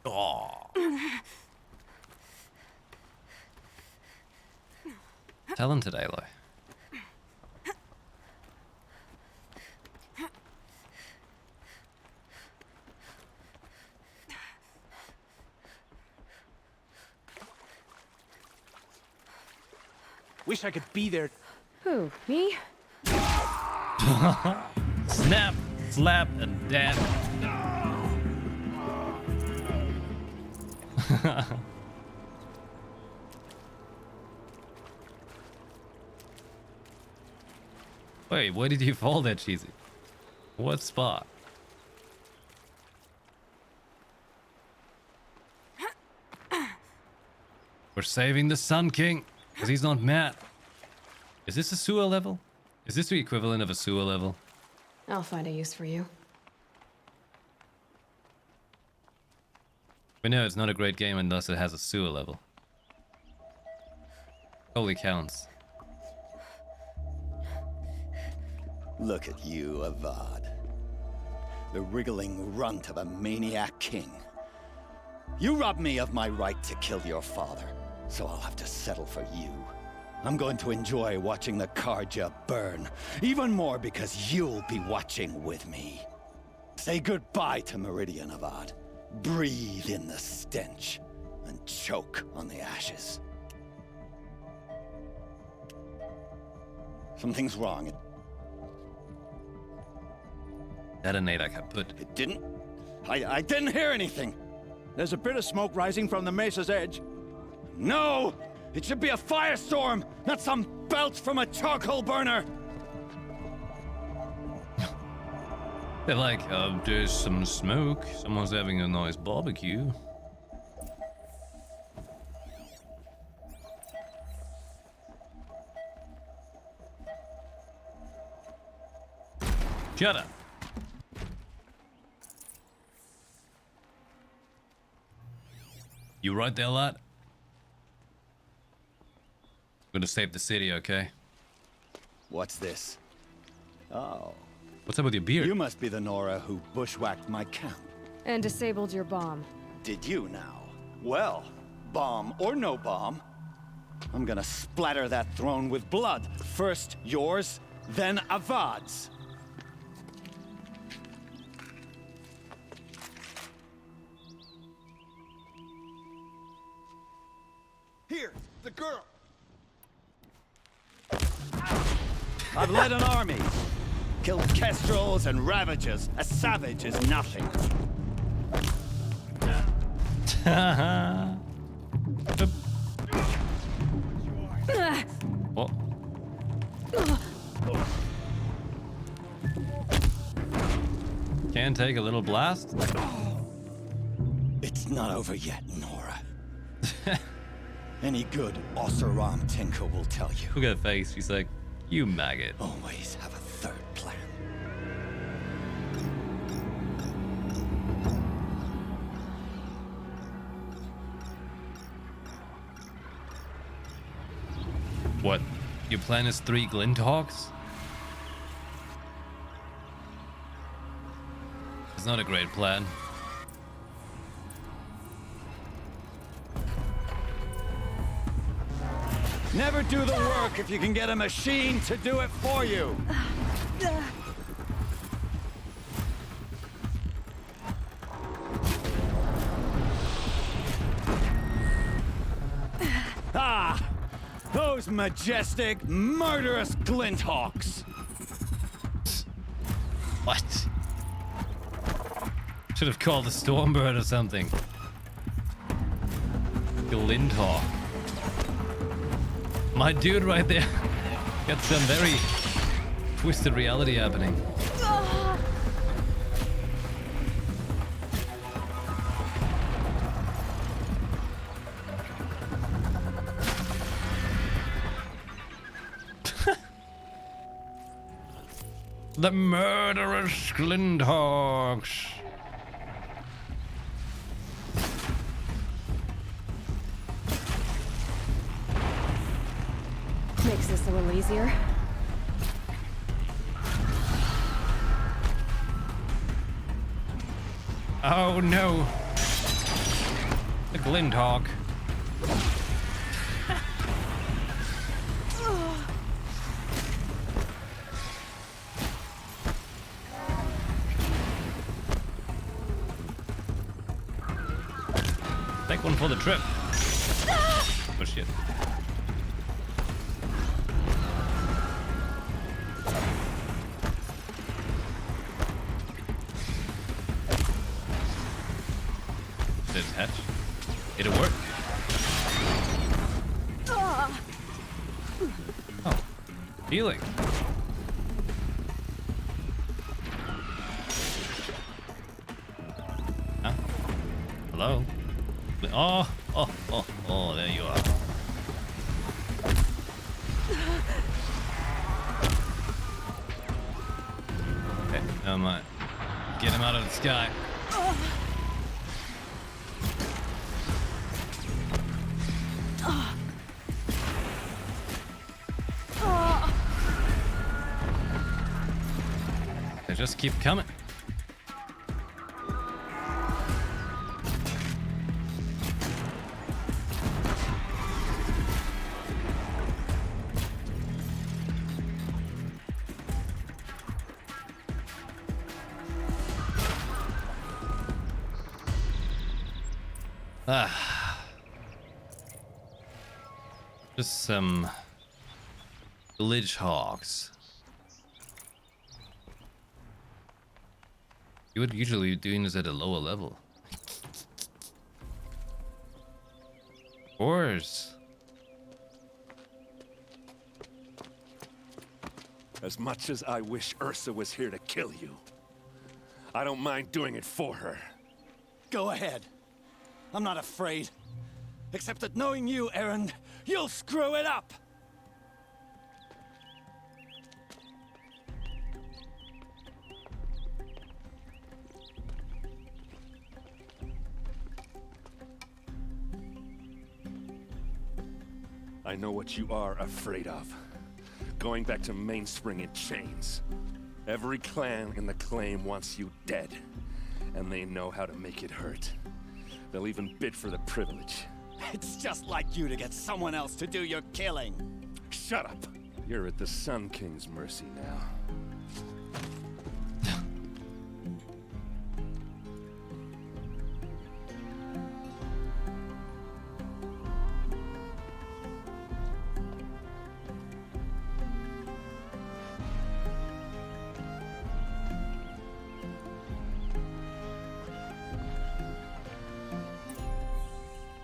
Oh. Talented Aloy. Wish I could be there. Who, me? Snap, slap, and dab. Wait, where did you fall there, Cheesy? What spot? We're saving the Sun King, because he's not mad. Is this a sewer level? Is this the equivalent of a sewer level? I'll find a use for you. We know it's not a great game unless it has a sewer level. Holy counts. Look at you, Avad. The wriggling runt of a maniac king. You robbed me of my right to kill your father, so I'll have to settle for you. I'm going to enjoy watching the Karja burn, even more because you'll be watching with me. Say goodbye to Meridian, Avad. Breathe in the stench, and choke on the ashes. Something's wrong. Detonator kaput. It didn't? I didn't hear anything. There's a bit of smoke rising from the mesa's edge. No! It should be a firestorm, not some belch from a charcoal burner! They're like, there's some smoke. Someone's having a nice barbecue. Shut up. You right there, lad? I'm gonna save the city, okay? What's this? Oh. What's up with your beard? You must be the Nora who bushwhacked my camp. And disabled your bomb. Did you now? Well, bomb or no bomb, I'm gonna splatter that throne with blood. First yours, then Avad's. Here, the girl. I've led an army. Killed kestrels and ravagers. A savage is nothing. What? Can take a little blast? It's not over yet, Nora. Any good Oseram tinker will tell you. Look at her face. She's like, you maggot. Always have a third plan. What? Your plan is 3 Glinthawks? It's not a great plan. Never do the work if you can get a machine to do it for you. Ah! Those majestic, murderous Glinthawks! What? Should have called a Stormbird or something. Glinthawk. My dude right there got some very twisted reality happening. The murderous Glinthawks. Makes this a little easier. Oh no. The Glinthawk. Take one for the trip. Oh shit. Did it hatch? Did it work? Oh. Healing. Huh? Hello? Oh, there you are. Okay, never mind. Get him out of the sky. They just keep coming. Just some Glinthawks. You would usually be doing this at a lower level. Of course. As much as I wish Ursa was here to kill you, I don't mind doing it for her. Go ahead. I'm not afraid. Except that knowing you, Erend, you'll screw it up! know what you are afraid of. Going back to Mainspring in chains. Every clan in the claim wants you dead. And they know how to make it hurt. They'll even bid for the privilege. It's just like you to get someone else to do your killing. Shut up! You're at the Sun King's mercy now.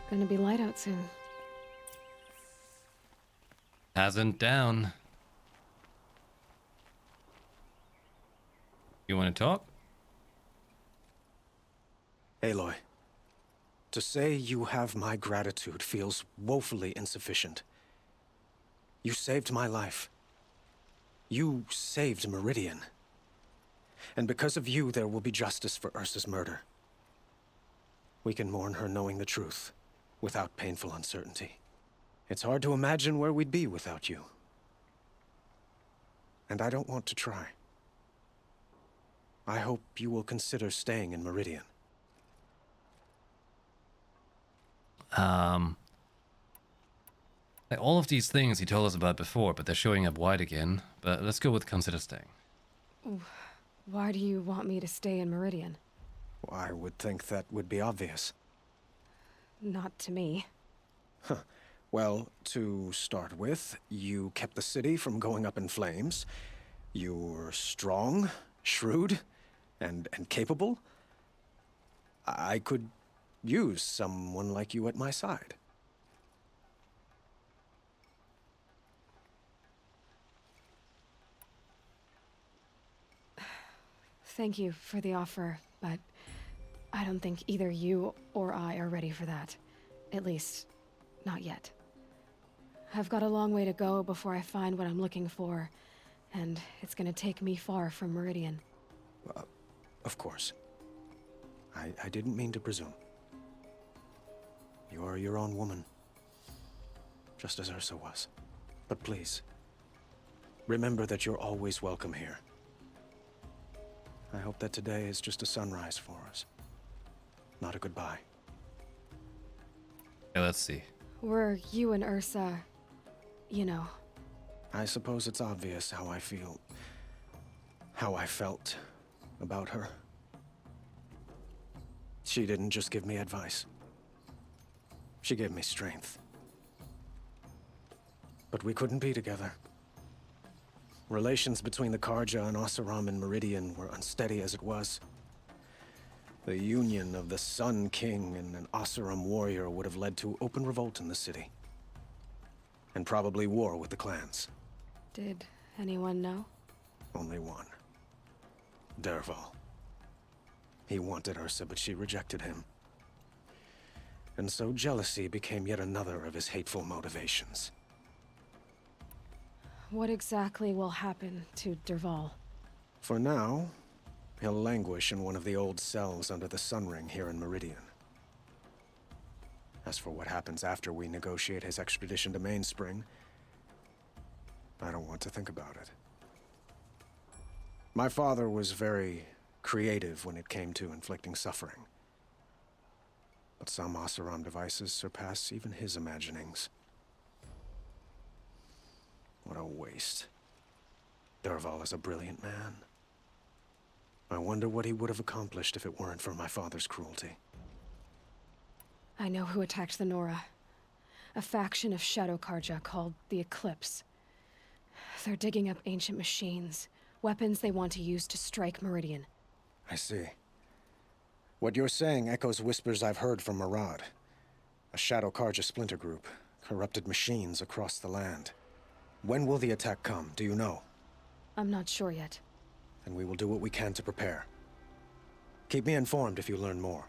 Gonna be light out soon. Hasn't down. You want to talk? Aloy, to say you have my gratitude feels woefully insufficient. You saved my life. You saved Meridian. And because of you, there will be justice for Ursa's murder. We can mourn her knowing the truth, without painful uncertainty. It's hard to imagine where we'd be without you. And I don't want to try. I hope you will consider staying in Meridian. Like all of these things he told us about before, but they're showing up wide again. But let's go with consider staying. Why do you want me to stay in Meridian? I would think that would be obvious. Not to me. Huh. Well, to start with, you kept the city from going up in flames. You were strong, shrewd, and capable. I could use someone like you at my side. Thank you for the offer, but I don't think either you or I are ready for that. At least, not yet. I've got a long way to go before I find what I'm looking for, and it's gonna take me far from Meridian. Of course. I didn't mean to presume. You are your own woman, just as Ursa was. But please, remember that you're always welcome here. I hope that today is just a sunrise for us, not a goodbye. Okay, let's see. Were you and Ursa, you know? I suppose it's obvious how I feel, how I felt about her. She didn't just give me advice. She gave me strength. But we couldn't be together. Relations between the Karja and Oseram and Meridian were unsteady as it was. The union of the Sun King and an Oseram warrior would have led to open revolt in the city. And probably war with the clans. Did anyone know? Only one. Dervahl. He wanted Ursa, but she rejected him. And so jealousy became yet another of his hateful motivations. What exactly will happen to Dervahl? For now, he'll languish in one of the old cells under the Sun Ring here in Meridian. As for what happens after we negotiate his extradition to Mainspring, I don't want to think about it. My father was very creative when it came to inflicting suffering. But some Oseram devices surpass even his imaginings. What a waste. Dervahl is a brilliant man. I wonder what he would have accomplished if it weren't for my father's cruelty. I know who attacked the Nora. A faction of Shadow Karja called the Eclipse. They're digging up ancient machines, weapons they want to use to strike Meridian. I see. What you're saying echoes whispers I've heard from Murad. A Shadow Karja splinter group, corrupted machines across the land. When will the attack come, do you know? I'm not sure yet. And we will do what we can to prepare. Keep me informed if you learn more.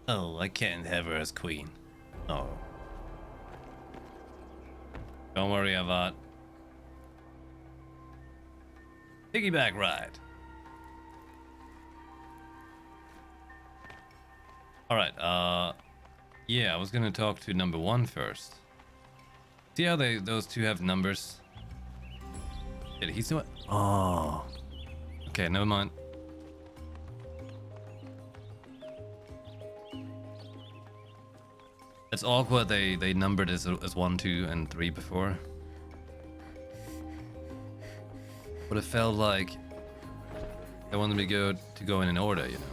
Oh, I can't have her as queen. Oh. Don't worry, Avad. Piggyback ride. Alright, Yeah, I was gonna talk to number 1 first. See how those two have numbers? Did he do it? Oh. Okay, never mind. It's awkward they numbered as 1, 2, and 3 before. But it felt like they wanted me to go in an order, you know.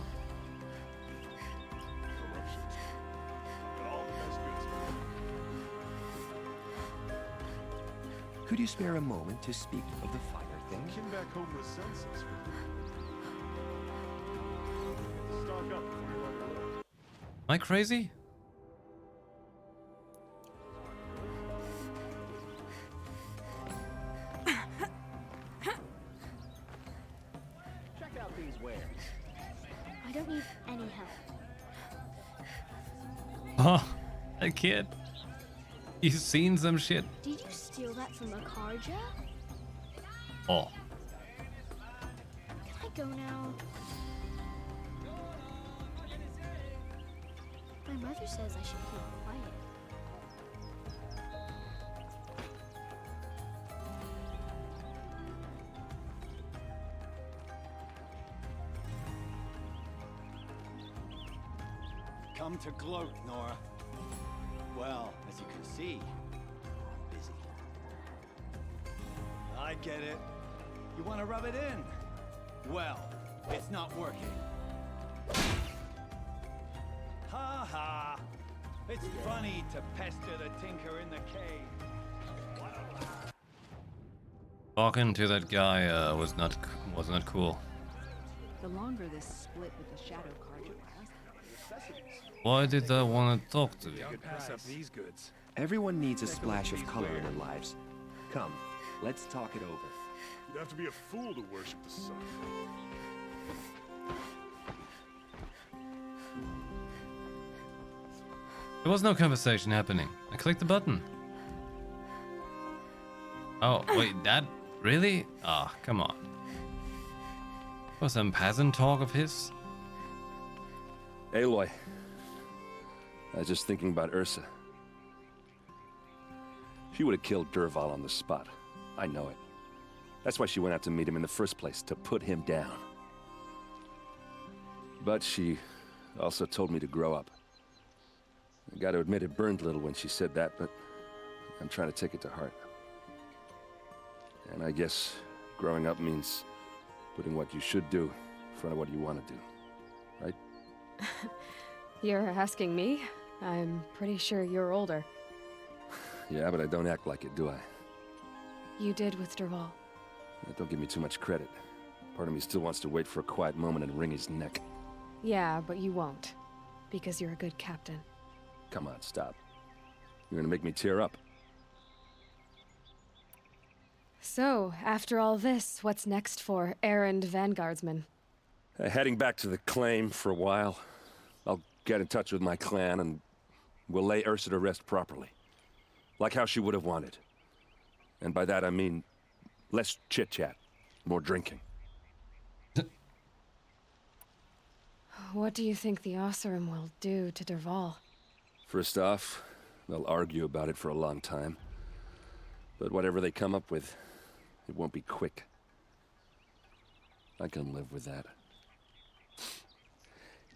Could you spare a moment to speak of the finer thing? Came back home with senses. Stock up before you overload. Am I crazy? Check out these wares. I don't need any help. Oh, that kid. He's seen some shit. Did you steal that from a Karja? Oh. Can I go now? My mother says I should keep quiet. Come to gloat, Nora. Well, as you can see, I'm busy. I get it. You want to rub it in? Well, it's not working. Ha ha! It's funny to pester the tinker in the cave. Talking to that guy was not cool. The longer this split with the Shadow Carja lasts, Why did they want to talk to me? Pass up these goods. Everyone needs a splash of color in their lives. Come, let's talk it over. You'd have to be a fool to worship the sun. There was no conversation happening. I clicked the button. Oh, wait, that? Really? Ah, come on. Was some peasant talk of his? Aloy. I was just thinking about Ursa. She would have killed Dervahl on the spot. I know it. That's why she went out to meet him in the first place, to put him down. But she also told me to grow up. I gotta admit it burned a little when she said that, but I'm trying to take it to heart. And I guess growing up means putting what you should do in front of what you want to do, right? You're asking me? I'm pretty sure you're older. Yeah, but I don't act like it, do I? You did with Dervahl. Don't give me too much credit. Part of me still wants to wait for a quiet moment and wring his neck. Yeah, but you won't. Because you're a good captain. Come on, stop. You're gonna make me tear up. So, after all this, what's next for errand vanguardsman? Heading back to the claim for a while. I'll get in touch with my clan and we'll lay Ursa to rest properly. Like how she would have wanted. And by that I mean less chit-chat, more drinking. What do you think the Oseram will do to Dervahl? First off, they'll argue about it for a long time. But whatever they come up with, it won't be quick. I can live with that.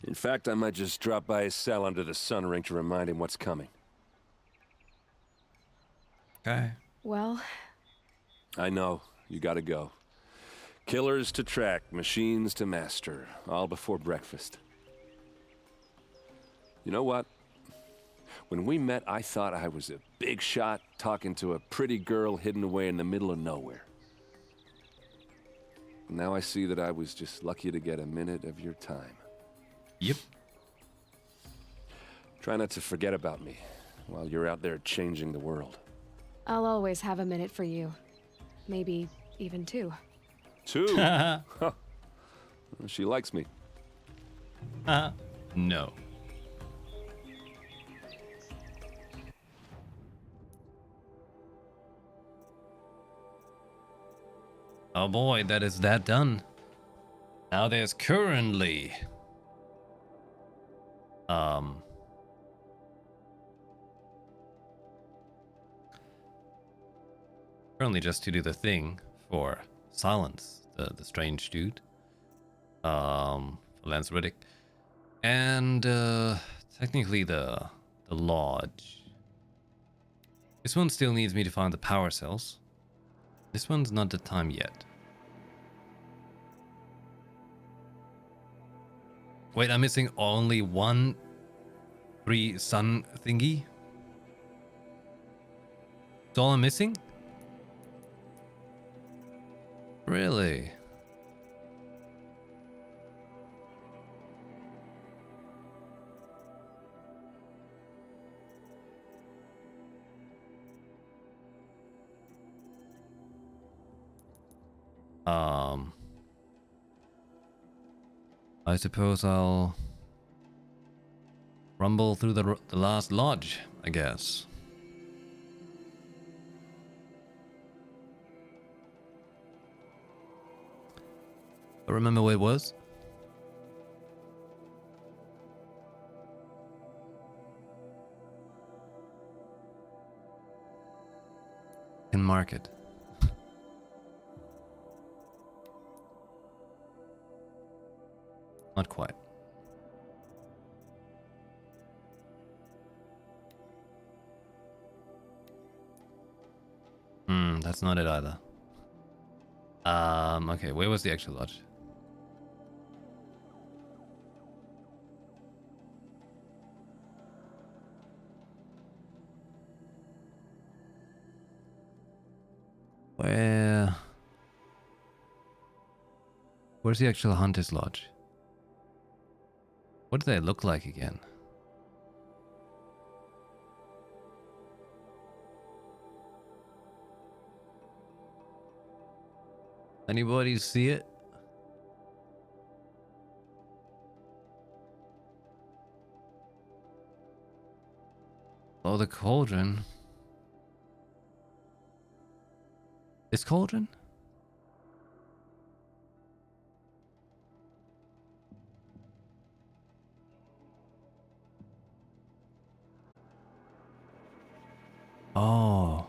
In fact, I might just drop by his cell under the sun ring to remind him what's coming. Okay. Well... I know. You gotta go. Killers to track, machines to master. All before breakfast. You know what? When we met, I thought I was a big shot talking to a pretty girl hidden away in the middle of nowhere. Now I see that I was just lucky to get a minute of your time. Yep. Try not to forget about me while you're out there changing the world. I'll always have a minute for you. Maybe even 2. 2? Huh. She likes me. No. Oh boy, that is that done. Now there's currently Currently just to do the thing for Silence, the strange dude. For Lance Riddick. And technically the lodge. This one still needs me to find the power cells. This one's not the time yet. Wait, I'm missing only one free sun thingy? That's all I'm missing? Really? I suppose I'll rumble through the last lodge, I guess. I remember where it was. Can mark it. Not quite. That's not it either. Okay, where was the actual lodge? Where's the actual Hunter's Lodge? What do they look like again? Anybody see it? Oh, the cauldron. This cauldron? Oh,